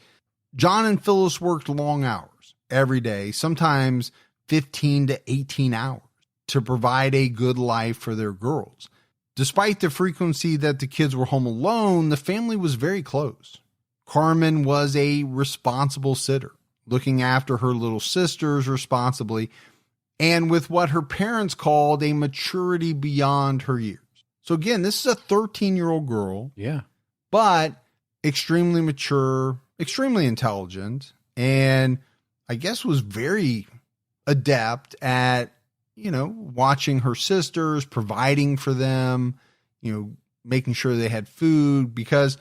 John and Phyllis worked long hours every day, sometimes 15 to 18 hours, to provide a good life for their girls. Despite the frequency that the kids were home alone, the family was very close. Carmen was a responsible sitter, looking after her little sisters responsibly, and with what her parents called a maturity beyond her years. So again, this is a 13-year-old girl. Yeah. But extremely mature, extremely intelligent, and I guess was very adept at, watching her sisters, providing for them, making sure they had food, because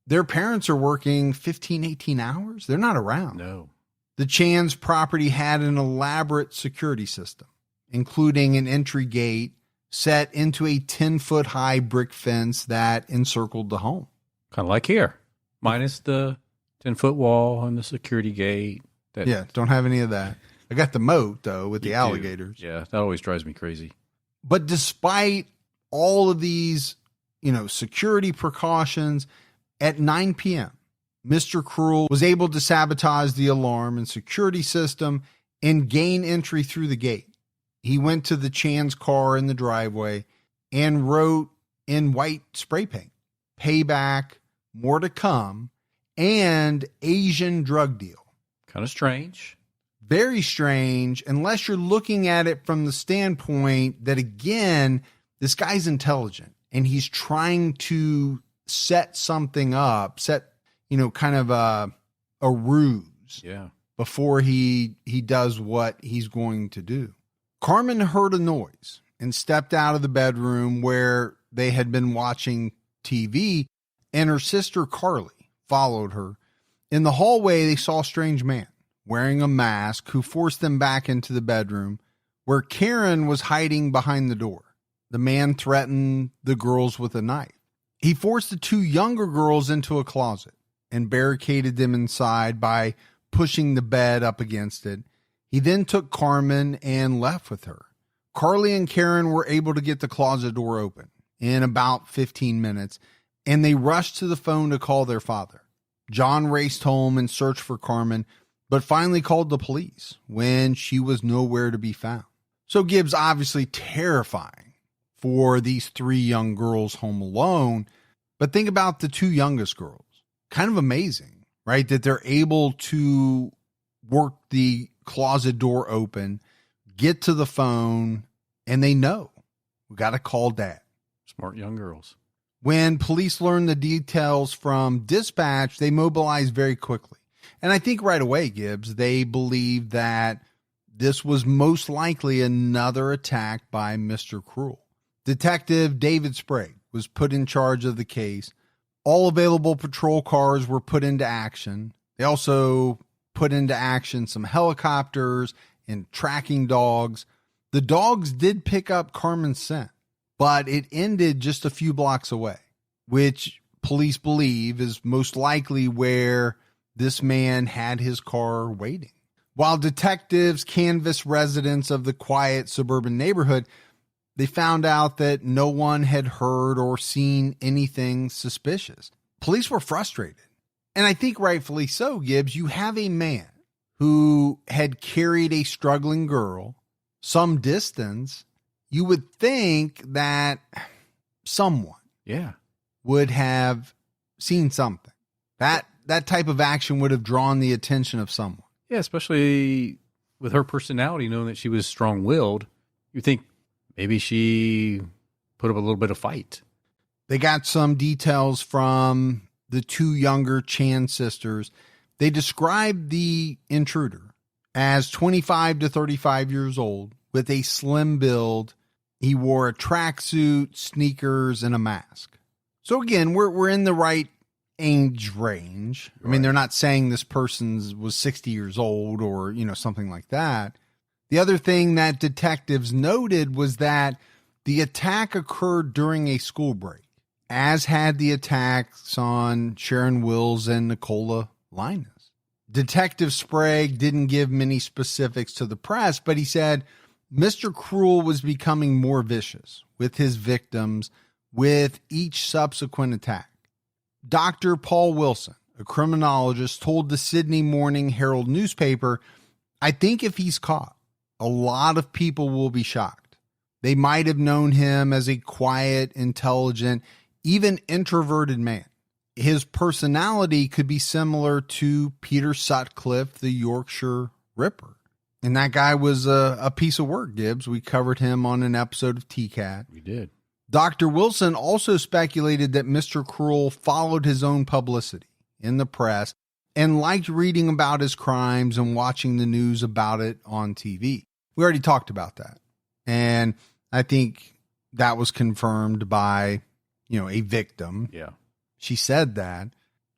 their parents are working 15, 18 hours. They're not around. No. The Chan's property had an elaborate security system, including an entry gate set into a 10-foot high brick fence that encircled the home. Kind of like here, minus the 10-foot wall and the security gate. Don't have any of that. I got the moat, though, with the alligators. Yeah, that always drives me crazy. But despite all of these, security precautions, at 9 p.m., Mr. Cruel was able to sabotage the alarm and security system and gain entry through the gate. He went to the Chan's car in the driveway and wrote in white spray paint, "Payback, more to come," and "Asian drug deal." Kind of strange. Very strange, unless you're looking at it from the standpoint that, again, this guy's intelligent and he's trying to set something up, kind of a ruse before he does what he's going to do. Carmen heard a noise and stepped out of the bedroom where they had been watching TV, and her sister Carly followed her. In the hallway, they saw a strange man wearing a mask who forced them back into the bedroom where Karen was hiding behind the door. The man threatened the girls with a knife. He forced the two younger girls into a closet and barricaded them inside by pushing the bed up against it. He then took Carmen and left with her. Carly and Karen were able to get the closet door open in about 15 minutes, and they rushed to the phone to call their father. John raced home and searched for Carmen, but finally called the police when she was nowhere to be found. So Gibbs, obviously terrifying for these three young girls home alone. But think about the two youngest girls. Kind of amazing, right? That they're able to work the closet door open, get to the phone, and they know, we got to call Dad. Smart young girls. When police learned the details from dispatch, they mobilized very quickly. And I think right away, Gibbs, they believed that this was most likely another attack by Mr. Cruel. Detective David Sprague was put in charge of the case. All available patrol cars were put into action. They also put into action some helicopters and tracking dogs. The dogs did pick up Carmen's scent, but it ended just a few blocks away, which police believe is most likely where this man had his car waiting. While detectives canvassed residents of the quiet suburban neighborhood, they found out that no one had heard or seen anything suspicious. Police were frustrated. And I think rightfully so, Gibbs. You have a man who had carried a struggling girl some distance. You would think that someone would have seen something. That type of action would have drawn the attention of someone. Yeah, especially with her personality, knowing that she was strong-willed. You think maybe she put up a little bit of fight. They got some details from the two younger Chan sisters. They described the intruder as 25 to 35 years old with a slim build, He wore a tracksuit, sneakers, and a mask. So again, we're in the right age range. I mean, they're not saying this person was 60 years old or, something like that. The other thing that detectives noted was that the attack occurred during a school break, as had the attacks on Sharon Wills and Nicola Linus. Detective Sprague didn't give many specifics to the press, but he said Mr. Cruel was becoming more vicious with his victims with each subsequent attack. Dr. Paul Wilson, a criminologist, told the Sydney Morning Herald newspaper, "I think if he's caught, a lot of people will be shocked. They might have known him as a quiet, intelligent, even introverted man. His personality could be similar to Peter Sutcliffe, the Yorkshire Ripper." And that guy was a piece of work, Gibbs. We covered him on an episode of TCAT. We did. Dr. Wilson also speculated that Mr. Cruel followed his own publicity in the press and liked reading about his crimes and watching the news about it on TV. We already talked about that. And I think that was confirmed by, a victim. Yeah. She said that.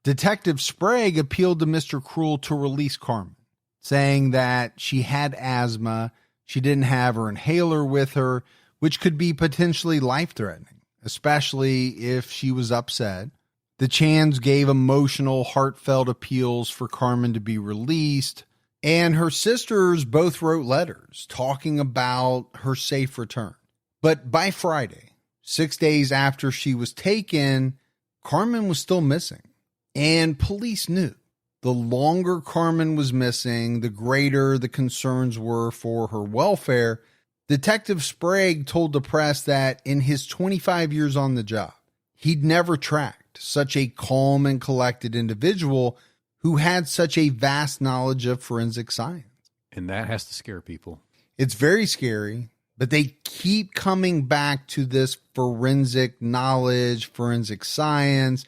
Detective Sprague appealed to Mr. Cruel to release Carmen, saying that she had asthma, she didn't have her inhaler with her, which could be potentially life-threatening, especially if she was upset. The Chans gave emotional, heartfelt appeals for Carmen to be released, and her sisters both wrote letters talking about her safe return. But by Friday, 6 days after she was taken, Carmen was still missing, and police knew. The longer Carmen was missing, the greater the concerns were for her welfare. Detective Sprague told the press that in his 25 years on the job, he'd never tracked such a calm and collected individual who had such a vast knowledge of forensic science. And that has to scare people. It's very scary, but they keep coming back to this forensic knowledge, forensic science.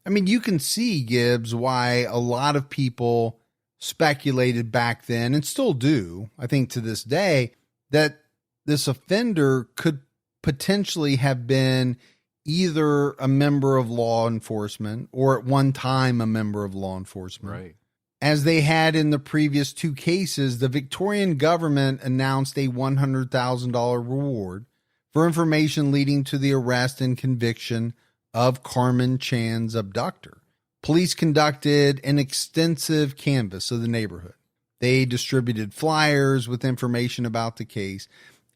I mean, you can see, Gibbs, why a lot of people speculated back then and still do, I think to this day, that this offender could potentially have been either a member of law enforcement or at one time a member of law enforcement. Right. As they had in the previous two cases, the Victorian government announced a $100,000 reward for information leading to the arrest and conviction of Carmen Chan's abductor. Police conducted an extensive canvass of the neighborhood. They distributed flyers with information about the case,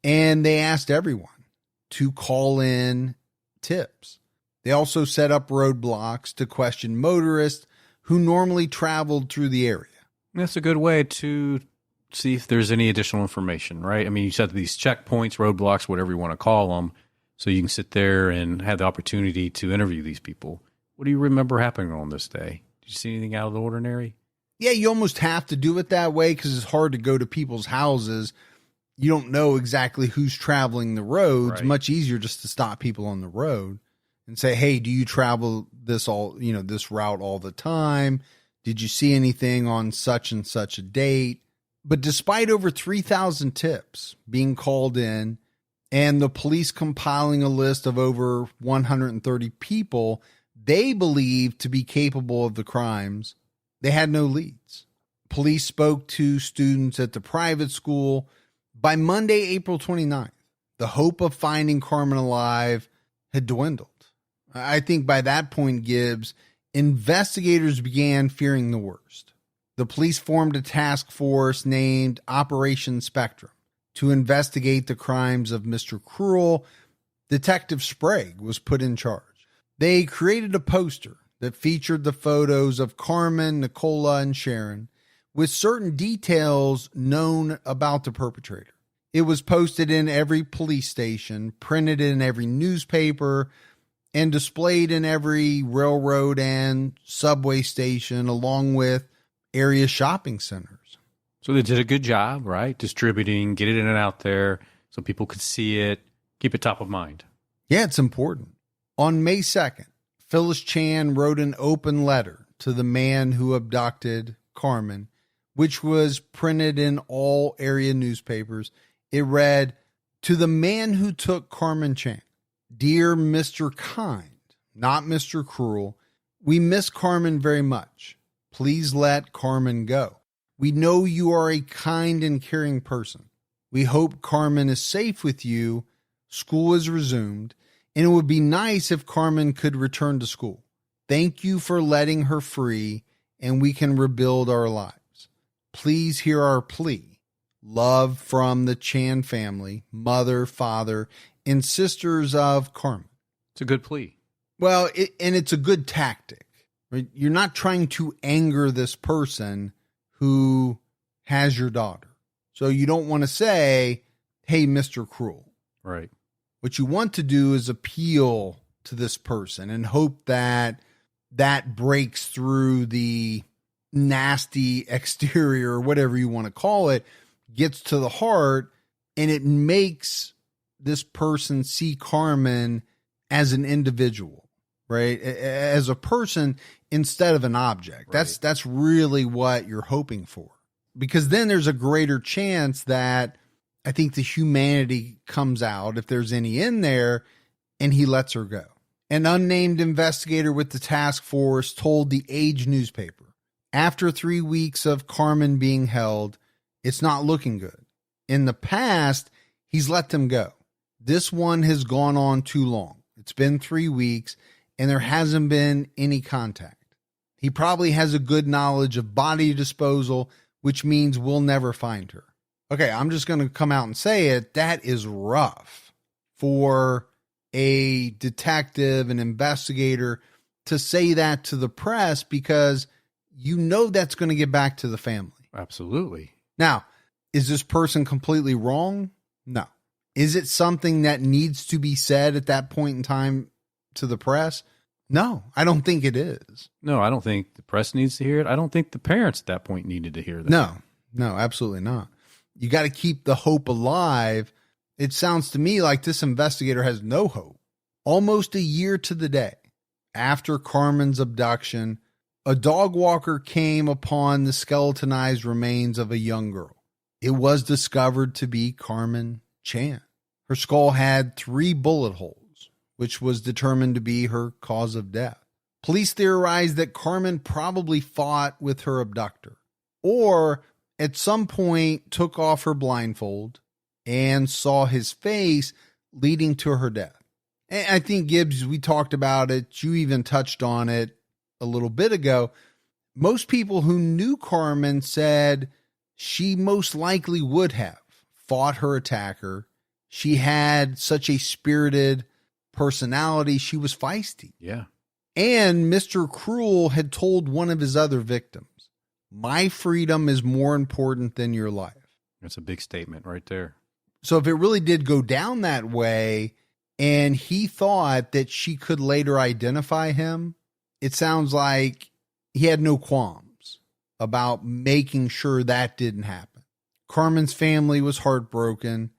and they asked everyone to call in tips. They also set up roadblocks to question motorists who normally traveled through the area. That's a good way to see if there's any additional information, right? I mean, you set these checkpoints, roadblocks, whatever you want to call them, so you can sit there and have the opportunity to interview these people. What do you remember happening on this day? Did you see anything out of the ordinary? Yeah, you almost have to do it that way because it's hard to go to people's houses. You don't know exactly who's traveling the roads. Right. Much easier just to stop people on the road and say, "Hey, do you travel this route all the time? Did you see anything on such and such a date?" But despite over 3,000 tips being called in and the police compiling a list of over 130 people they believed to be capable of the crimes, they had no leads. Police spoke to students at the private school. By Monday, April 29th, the hope of finding Carmen alive had dwindled. I think by that point, Gibbs, investigators began fearing the worst. The police formed a task force named Operation Spectrum to investigate the crimes of Mr. Cruel. Detective Sprague was put in charge. They created a poster that featured the photos of Carmen, Nicola, and Sharon with certain details known about the perpetrator. It was posted in every police station, printed in every newspaper, and displayed in every railroad and subway station, along with area shopping centers. So they did a good job, right? Distributing, get it in and out there so people could see it, keep it top of mind. Yeah, it's important. On May 2nd, Phyllis Chan wrote an open letter to the man who abducted Carmen, which was printed in all area newspapers. It read, To the man who took Carmen Chan, dear Mr. Kind, not Mr. Cruel, we miss Carmen very much. Please let Carmen go. We know you are a kind and caring person. We hope Carmen is safe with you. School is resumed, and it would be nice if Carmen could return to school. Thank you for letting her free, and we can rebuild our lives. Please hear our plea. Love from the Chan family, mother, father, and sisters of Carmen. It's a good plea. Well, it's a good tactic. Right? You're not trying to anger this person who has your daughter. So you don't want to say, hey, Mr. Cruel. Right. What you want to do is appeal to this person and hope that that breaks through the nasty exterior or whatever you want to call it, gets to the heart, and it makes this person see Carmen as an individual, right? As a person instead of an object. Right. That's really what you're hoping for. Because then there's a greater chance that I think the humanity comes out, if there's any in there, and he lets her go. An unnamed investigator with the task force told the Age newspaper, after 3 weeks of Carmen being held, it's not looking good. In the past, he's let them go. This one has gone on too long. It's been 3 weeks, and there hasn't been any contact. He probably has a good knowledge of body disposal, which means we'll never find her. Okay, I'm just going to come out and say it. That is rough for a detective, an investigator to say that to the press, because you know that's going to get back to the family. Absolutely. Now, is this person completely wrong? No. Is it something that needs to be said at that point in time to the press? No, I don't think it is. No, I don't think the press needs to hear it. I don't think the parents at that point needed to hear that. No, absolutely not. You got to keep the hope alive. It sounds to me like this investigator has no hope. Almost a year to the day after Carmen's abduction, a dog walker came upon the skeletonized remains of a young girl. It was discovered to be Carmen Chan. Her skull had 3 bullet holes, which was determined to be her cause of death. Police theorized that Carmen probably fought with her abductor, or at some point took off her blindfold and saw his face, leading to her death. And I think, Gibbs, we talked about it. You even touched on it a little bit ago. Most people who knew Carmen said she most likely would have fought her attacker. She had such a spirited personality. She was feisty. Yeah. And Mr. Cruel had told one of his other victims, my freedom is more important than your life. That's a big statement right there. So if it really did go down that way, and he thought that she could later identify him, it sounds like he had no qualms about making sure that didn't happen. Carmen's family was heartbroken,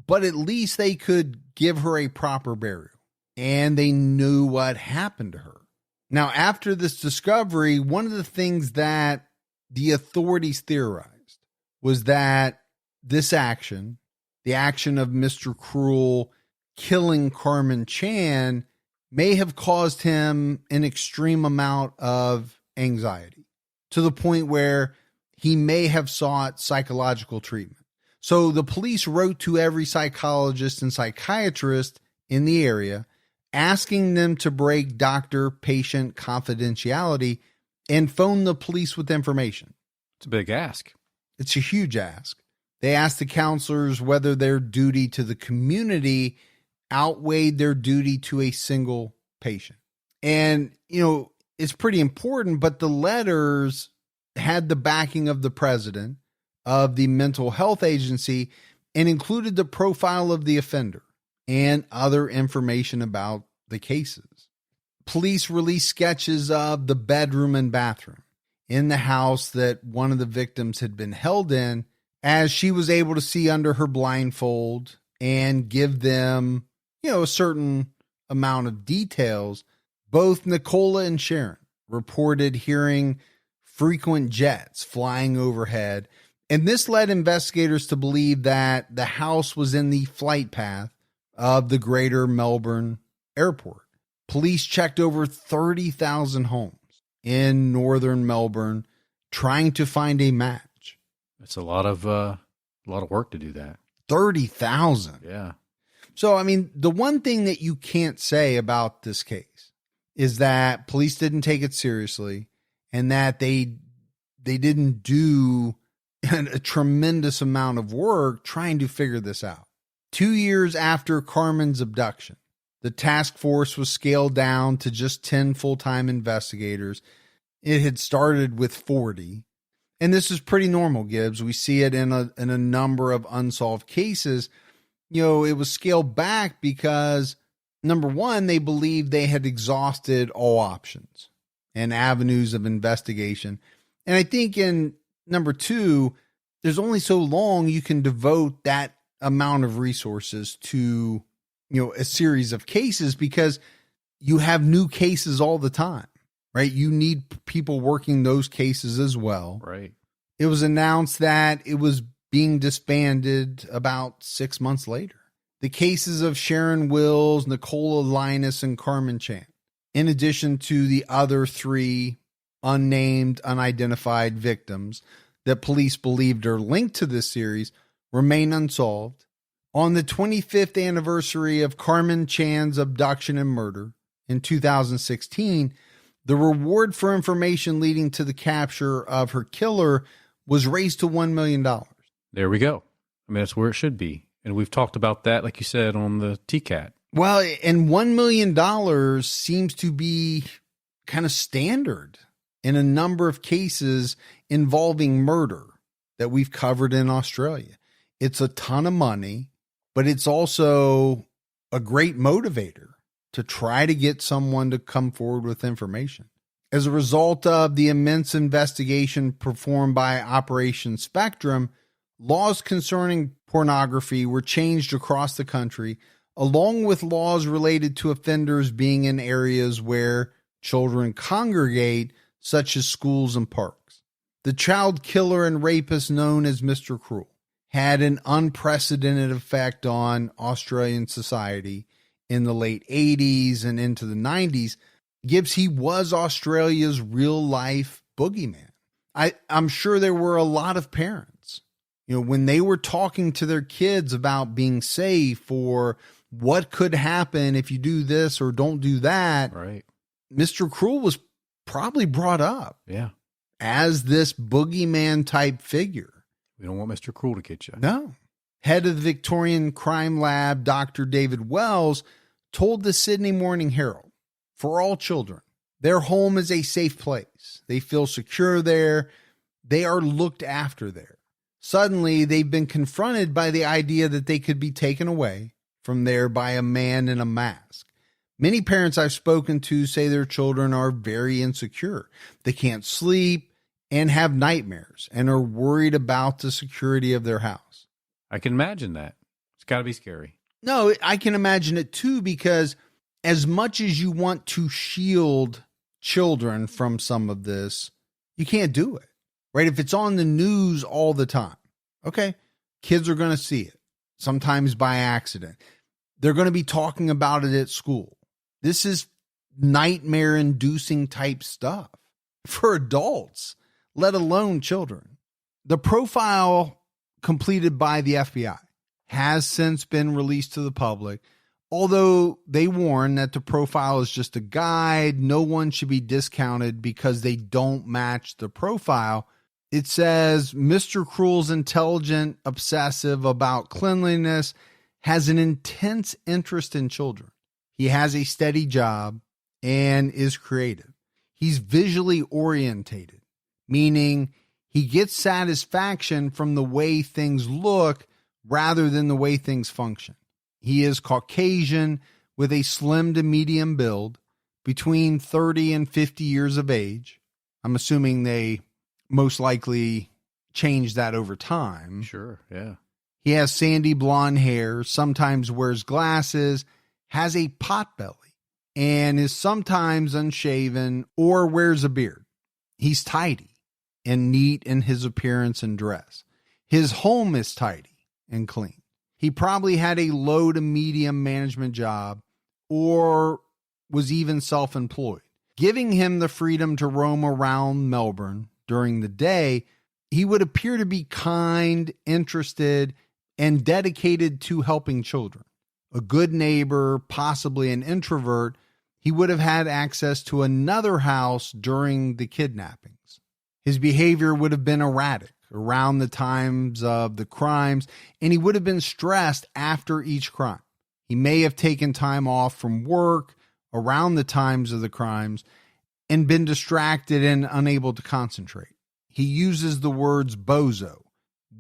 but at least they could give her a proper burial, and they knew what happened to her. Now, after this discovery, one of the things that the authorities theorized was that this action, the action of Mr. Cruel killing Carmen Chan, may have caused him an extreme amount of anxiety, to the point where he may have sought psychological treatment. So the police wrote to every psychologist and psychiatrist in the area, asking them to break doctor-patient confidentiality and phone the police with information. It's a big ask. It's a huge ask. They asked the counselors whether their duty to the community outweighed their duty to a single patient. And, it's pretty important, but the letters had the backing of the president of the mental health agency and included the profile of the offender and other information about the cases. Police released sketches of the bedroom and bathroom in the house that one of the victims had been held in, as she was able to see under her blindfold and give them, a certain amount of details. Both Nicola and Sharon reported hearing frequent jets flying overhead And this led investigators to believe that the house was in the flight path of the greater Melbourne airport. Police checked over 30,000 homes in northern Melbourne trying to find a match. It's a lot of work to do that. 30,000. Yeah. So, I mean, the one thing that you can't say about this case is that police didn't take it seriously and that they didn't do a tremendous amount of work trying to figure this out. 2 years after Carmen's abduction, the task force was scaled down to just 10 full-time investigators. It had started with 40. And this is pretty normal, Gibbs. We see it in a number of unsolved cases. You know, it was scaled back because, number one, they believed they had exhausted all options and avenues of investigation. And I think in number two, there's only so long you can devote that amount of resources to, you know, a series of cases because you have new cases all the time, right? You need people working those cases as well. Right. It was announced that it was being disbanded about 6 months later. The cases of Sharon Wills, Nicola Linus, and Carmen Chan, in addition to the other 3 unnamed, unidentified victims that police believed are linked to this series, remain unsolved. On the 25th anniversary of Carmen Chan's abduction and murder in 2016, the reward for information leading to the capture of her killer was raised to $1 million. There we go. I mean, that's where it should be. And we've talked about that, like you said, on the TCAT. Well, and $1 million seems to be kind of standard in a number of cases involving murder that we've covered in Australia. It's a ton of money, but it's also a great motivator to try to get someone to come forward with information. As a result of the immense investigation performed by Operation Spectrum, laws concerning pornography were changed across the country, along with laws related to offenders being in areas where children congregate, such as schools and parks. The child killer and rapist known as Mr. Cruel had an unprecedented effect on Australian society in the late 80s and into the 90s. Gibbs, he was Australia's real-life boogeyman. I'm sure there were a lot of parents, you know, when they were talking to their kids about being safe or what could happen if you do this or don't do that. Right. Mr. Cruel was probably brought up as this boogeyman type figure. We don't want Mr. Cruel to get you. No. Head of the Victorian Crime Lab, Dr. David Wells, told the Sydney Morning Herald, for all children, their home is a safe place. They feel secure there. They are looked after there. Suddenly, they've been confronted by the idea that they could be taken away from there by a man in a mask. Many parents I've spoken to say their children are very insecure. They can't sleep and have nightmares and are worried about the security of their house. I can imagine that. It's got to be scary. No, I can imagine it too, because as much as you want to shield children from some of this, you can't do it, right? If it's on the news all the time, okay, kids are going to see it, sometimes by accident. They're going to be talking about it at school. This is nightmare-inducing type stuff for adults, let alone children. The profile completed by the FBI has since been released to the public, although they warn that the profile is just a guide. No one should be discounted because they don't match the profile. It says Mr. Cruel's intelligent, obsessive about cleanliness, has an intense interest in children. He has a steady job and is creative. He's visually orientated, meaning he gets satisfaction from the way things look rather than the way things function. He is Caucasian with a slim to medium build, between 30 and 50 years of age. I'm assuming they most likely changed that over time. Sure, yeah. He has sandy blonde hair, sometimes wears glasses, has a pot belly, and is sometimes unshaven or wears a beard. He's tidy and neat in his appearance and dress. His home is tidy and clean. He probably had a low to medium management job or was even self-employed, giving him the freedom to roam around Melbourne during the day. He would appear to be kind, interested, and dedicated to helping children. A good neighbor, possibly an introvert, he would have had access to another house during the kidnappings. His behavior would have been erratic around the times of the crimes, and he would have been stressed after each crime. He may have taken time off from work around the times of the crimes and been distracted and unable to concentrate. He uses the words bozo,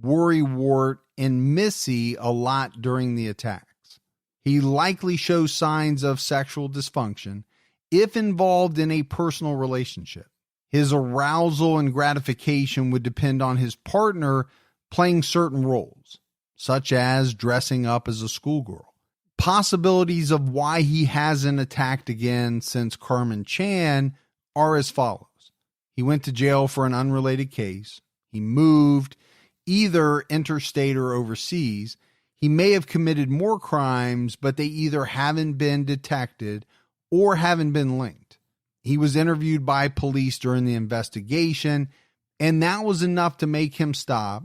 worrywart, and missy a lot during the attacks. He likely shows signs of sexual dysfunction if involved in a personal relationship. His arousal and gratification would depend on his partner playing certain roles, such as dressing up as a schoolgirl. Possibilities of why he hasn't attacked again since Carmen Chan are as follows. He went to jail for an unrelated case. He moved either interstate or overseas. He may have committed more crimes, but they either haven't been detected or haven't been linked. He was interviewed by police during the investigation, and that was enough to make him stop,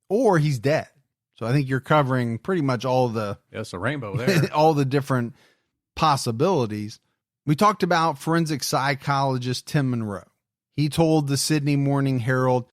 or he's dead. So I think you're covering pretty much all the... That's a rainbow there. all the different possibilities. We talked about forensic psychologist Tim Monroe. He told the Sydney Morning Herald,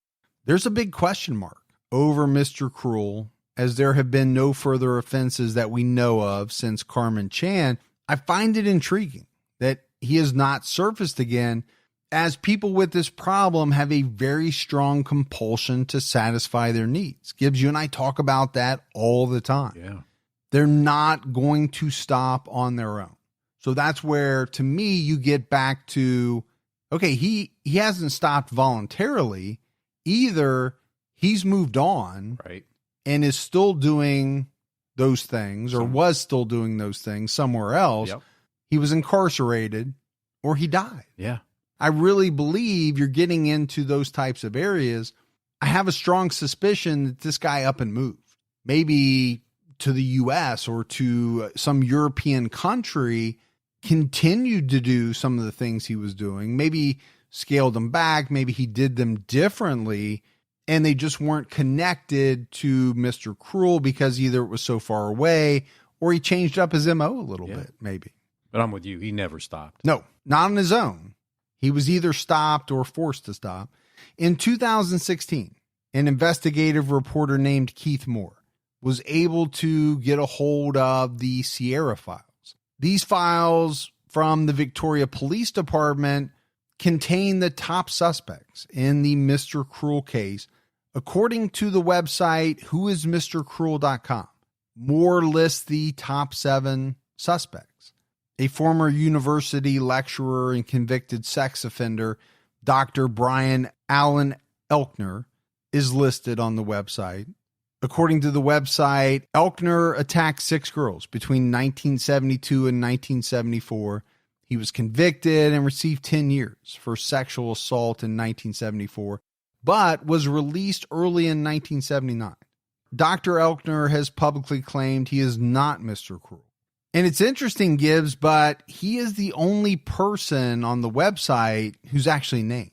there's a big question mark over Mr. Cruel, as there have been no further offenses that we know of since Carmen Chan. I find it intriguing that he has not surfaced again, as people with this problem have a very strong compulsion to satisfy their needs. Gibbs, you and I talk about that all the time. Yeah. They're not going to stop on their own. So that's where, to me, you get back to, okay, he hasn't stopped voluntarily. Either he's moved on, right, and is still doing those things, or was still doing those things somewhere else. Yep. He was incarcerated, or he died. Yeah. I really believe you're getting into those types of areas. I have a strong suspicion that this guy up and moved, maybe to the U.S. or to some European country, continued to do some of the things he was doing, maybe scaled them back, maybe he did them differently, and they just weren't connected to Mr. Cruel because either it was so far away or he changed up his MO a little bit, maybe. But I'm with you. He never stopped. No, not on his own. He was either stopped or forced to stop. In 2016, an investigative reporter named Keith Moore was able to get a hold of the Sierra files. These files from the Victoria Police Department contain the top suspects in the Mr. Cruel case. According to the website whoismrcruel.com, Moore lists the top 7 suspects. A former university lecturer and convicted sex offender, Dr. Brian Allen Elkner, is listed on the website. According to the website, Elkner attacked 6 girls between 1972 and 1974. He was convicted and received 10 years for sexual assault in 1974, but was released early in 1979. Dr. Elkner has publicly claimed he is not Mr. Cruel. And it's interesting, Gibbs, but he is the only person on the website who's actually named.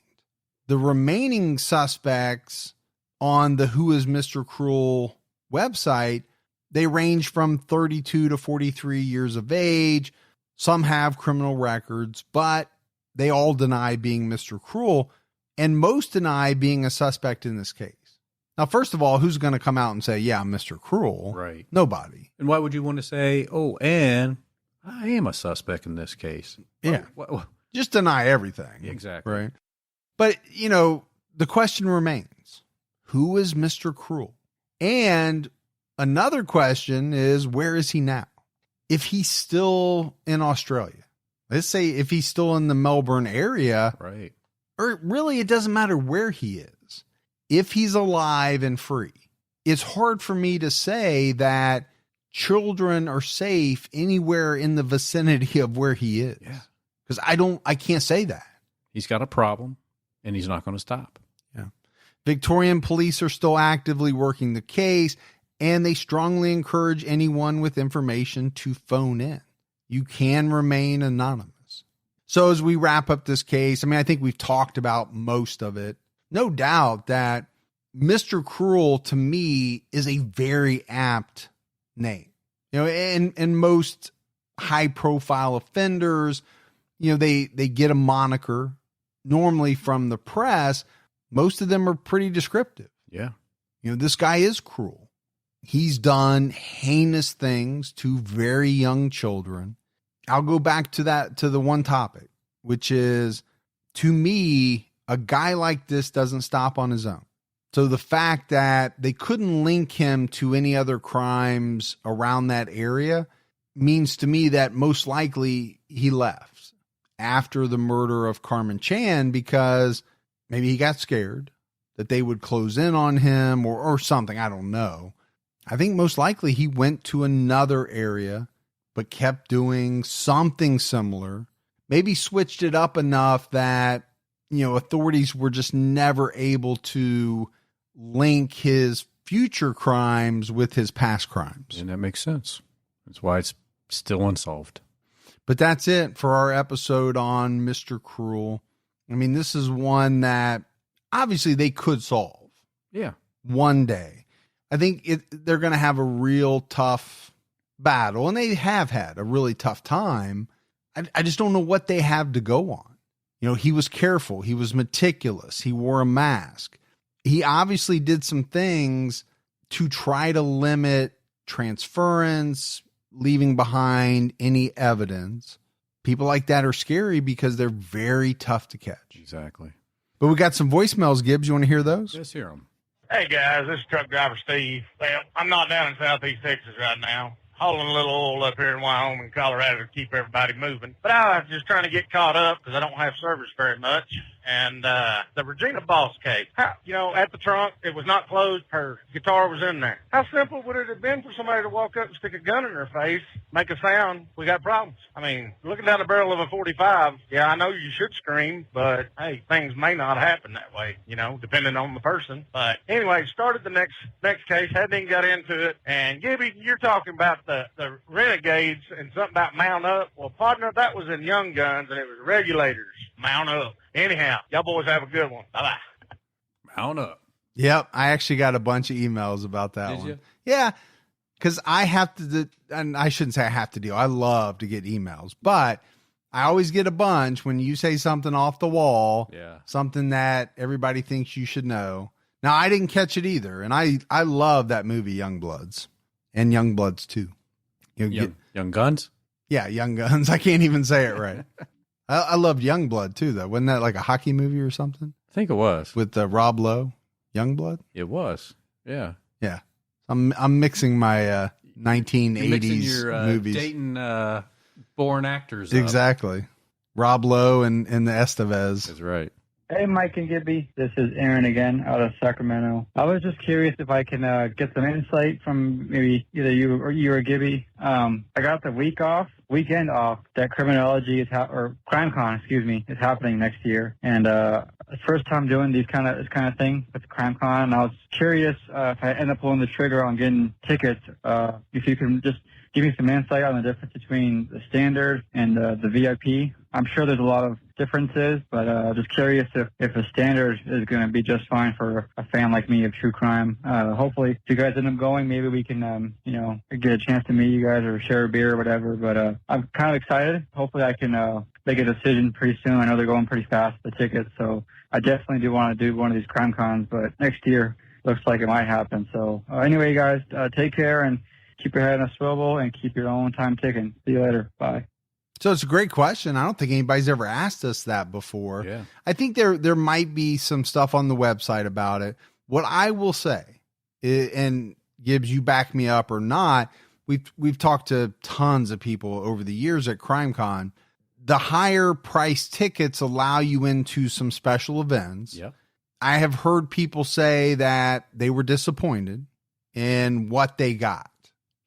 The remaining suspects on the Who is Mr. Cruel website, they range from 32 to 43 years of age. Some have criminal records, but they all deny being Mr. Cruel, and most deny being a suspect in this case. Now, first of all, who's going to come out and say, yeah, I'm Mr. Cruel? Right. Nobody. And why would you want to say, oh, and I am a suspect in this case? Yeah. Well, just deny everything. Exactly. Right. But, you know, the question remains, who is Mr. Cruel? And another question is, where is he now? If he's still in Australia, let's say if he's still in the Melbourne area, right, or really it doesn't matter where he is. If he's alive and free, it's hard for me to say that children are safe anywhere in the vicinity of where he is. Yeah. Because I can't say that. He's got a problem and he's not going to stop. Yeah. Victorian police are still actively working the case, and they strongly encourage anyone with information to phone in. You can remain anonymous. So as we wrap up this case, I think we've talked about most of it. No doubt that Mr. Cruel, to me, is a very apt name. And most high-profile offenders, they get a moniker, normally from the press. Most of them are pretty descriptive. Yeah. This guy is cruel. He's done heinous things to very young children. I'll go back to the one topic, which is, to me, a guy like this doesn't stop on his own. So the fact that they couldn't link him to any other crimes around that area means to me that most likely he left after the murder of Carmen Chan, because maybe he got scared that they would close in on him or something. I don't know. I think most likely he went to another area, but kept doing something similar, maybe switched it up enough that, authorities were just never able to link his future crimes with his past crimes. And that makes sense. That's why it's still unsolved. But that's it for our episode on Mr. Cruel. This is one that obviously they could solve. Yeah. One day. I think they're going to have a real tough battle, and they have had a really tough time. I just don't know what they have to go on. He was careful. He was meticulous. He wore a mask. He obviously did some things to try to limit transference, leaving behind any evidence. People like that are scary because they're very tough to catch. Exactly. But we got some voicemails, Gibbs. You want to hear those? Let's hear them. Hey, guys, this is truck driver Steve. Well, I'm not down in Southeast Texas right now. Hauling a little oil up here in Wyoming and Colorado to keep everybody moving. But I was just trying to get caught up because I don't have service very much. And the Regina Boss case, at the trunk, it was not closed. Her guitar was in there. How simple would it have been for somebody to walk up and stick a gun in her face, make a sound? We got problems. Looking down the barrel of a 45, yeah, I know you should scream, but hey, things may not happen that way, depending on the person. But anyway, started the next case, hadn't even got into it. And Gibby, you're talking about the Renegades and something about mount up. Well, partner, that was in Young Guns, and it was regulators. Mount up. Anyhow, y'all boys have a good one. Bye-bye. Mount up. Yep. I actually got a bunch of emails about that Did one. you? Yeah. Because I have to, and I shouldn't say I have to do. I love to get emails, but I always get a bunch when you say something off the wall, something that everybody thinks you should know. Now, I didn't catch it either. And I love that movie, Youngbloods, and Youngbloods 2. Young Guns? Yeah, Young Guns. I can't even say it right. I loved Youngblood too, though. Wasn't that like a hockey movie or something? I think it was. With Rob Lowe, Youngblood? It was. Yeah. Yeah. I'm mixing my 1980s movies. Dayton born actors. Exactly. Rob Lowe and the Estevez. That's right. Hey, Mike and Gibby. This is Aaron again out of Sacramento. I was just curious if I can get some insight from maybe either you or Gibby. I got the weekend off that criminology or CrimeCon, is happening next year. And it's first time doing this kind of thing with CrimeCon. And I was curious if I end up pulling the trigger on getting tickets, if you can just give me some insight on the difference between the standard and the VIP. I'm sure there's a lot of differences, but just curious if the standard is going to be just fine for a fan like me of true crime. Hopefully, if you guys end up going, maybe we can, get a chance to meet you guys or share a beer or whatever. But I'm kind of excited. Hopefully, I can make a decision pretty soon. I know they're going pretty fast, the tickets, so I definitely do want to do one of these crime cons, but next year looks like it might happen. So anyway, guys, take care and keep your head on a swivel and keep your own time ticking. See you later. Bye. So it's a great question. I don't think anybody's ever asked us that before. Yeah. I think there might be some stuff on the website about it. What I will say, and Gibbs, you back me up or not, we've talked to tons of people over the years at CrimeCon. The higher price tickets allow you into some special events. Yep. I have heard people say that they were disappointed in what they got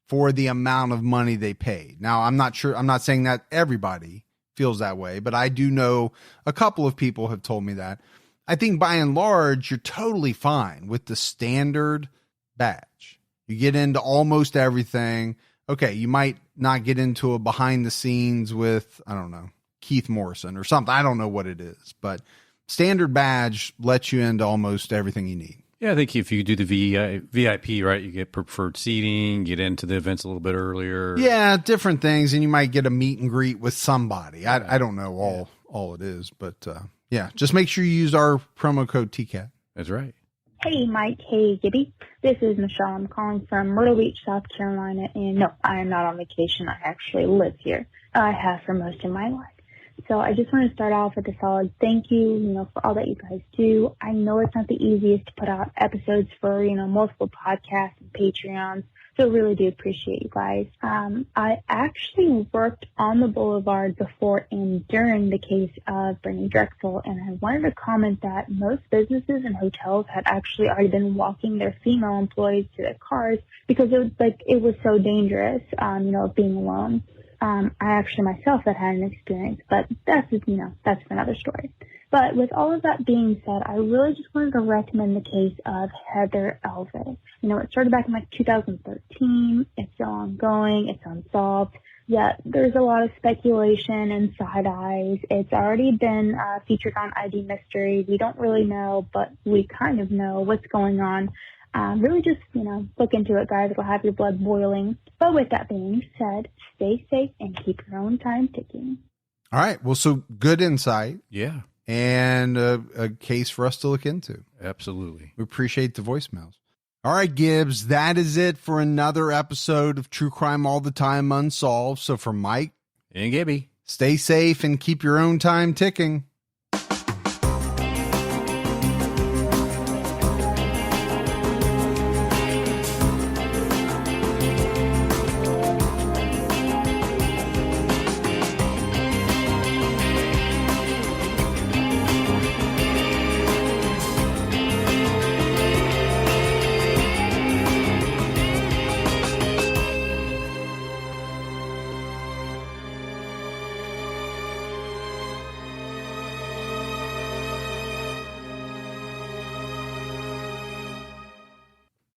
for the amount of money they paid. Now, I'm not sure. I'm not saying that everybody feels that way, but I do know a couple of people have told me that. I think by and large, you're totally fine with the standard badge. You get into almost everything. Okay, you might not get into a behind the scenes with, I don't know, Keith Morrison or something. I don't know what it is, but standard badge lets you into almost everything you need. Yeah, I think if you do the VIP, right, you get preferred seating, get into the events a little bit earlier. Yeah, different things, and you might get a meet and greet with somebody. I don't know all it is, but yeah, just make sure you use our promo code TCAT. That's right. Hey, Mike. Hey, Gibby. This is Michelle. I'm calling from Myrtle Beach, South Carolina. And no, I am not on vacation. I actually live here. I have for most of my life. So I just want to start off with a solid thank you, for all that you guys do. I know it's not the easiest to put out episodes for, multiple podcasts and Patreons. So really do appreciate you guys. I actually worked on the boulevard before and during the case of Bernie Drexel, and I wanted to comment that most businesses and hotels had actually already been walking their female employees to their cars because it was so dangerous, being alone. I actually myself had an experience, but that's for another story. But with all of that being said, I really just wanted to recommend the case of Heather Elvis. It started back in 2013. It's still ongoing. It's unsolved. Yet there's a lot of speculation and side eyes. It's already been featured on ID Mystery. We don't really know, but we kind of know what's going on. Really just, look into it, guys. It'll have your blood boiling. But with that being said, stay safe and keep your own time ticking. All right. Well, so good insight. Yeah. And a case for us to look into. Absolutely. We appreciate the voicemails. All right, Gibbs, that is it for another episode of True Crime All the Time Unsolved. So for Mike and Gibby, stay safe and keep your own time ticking.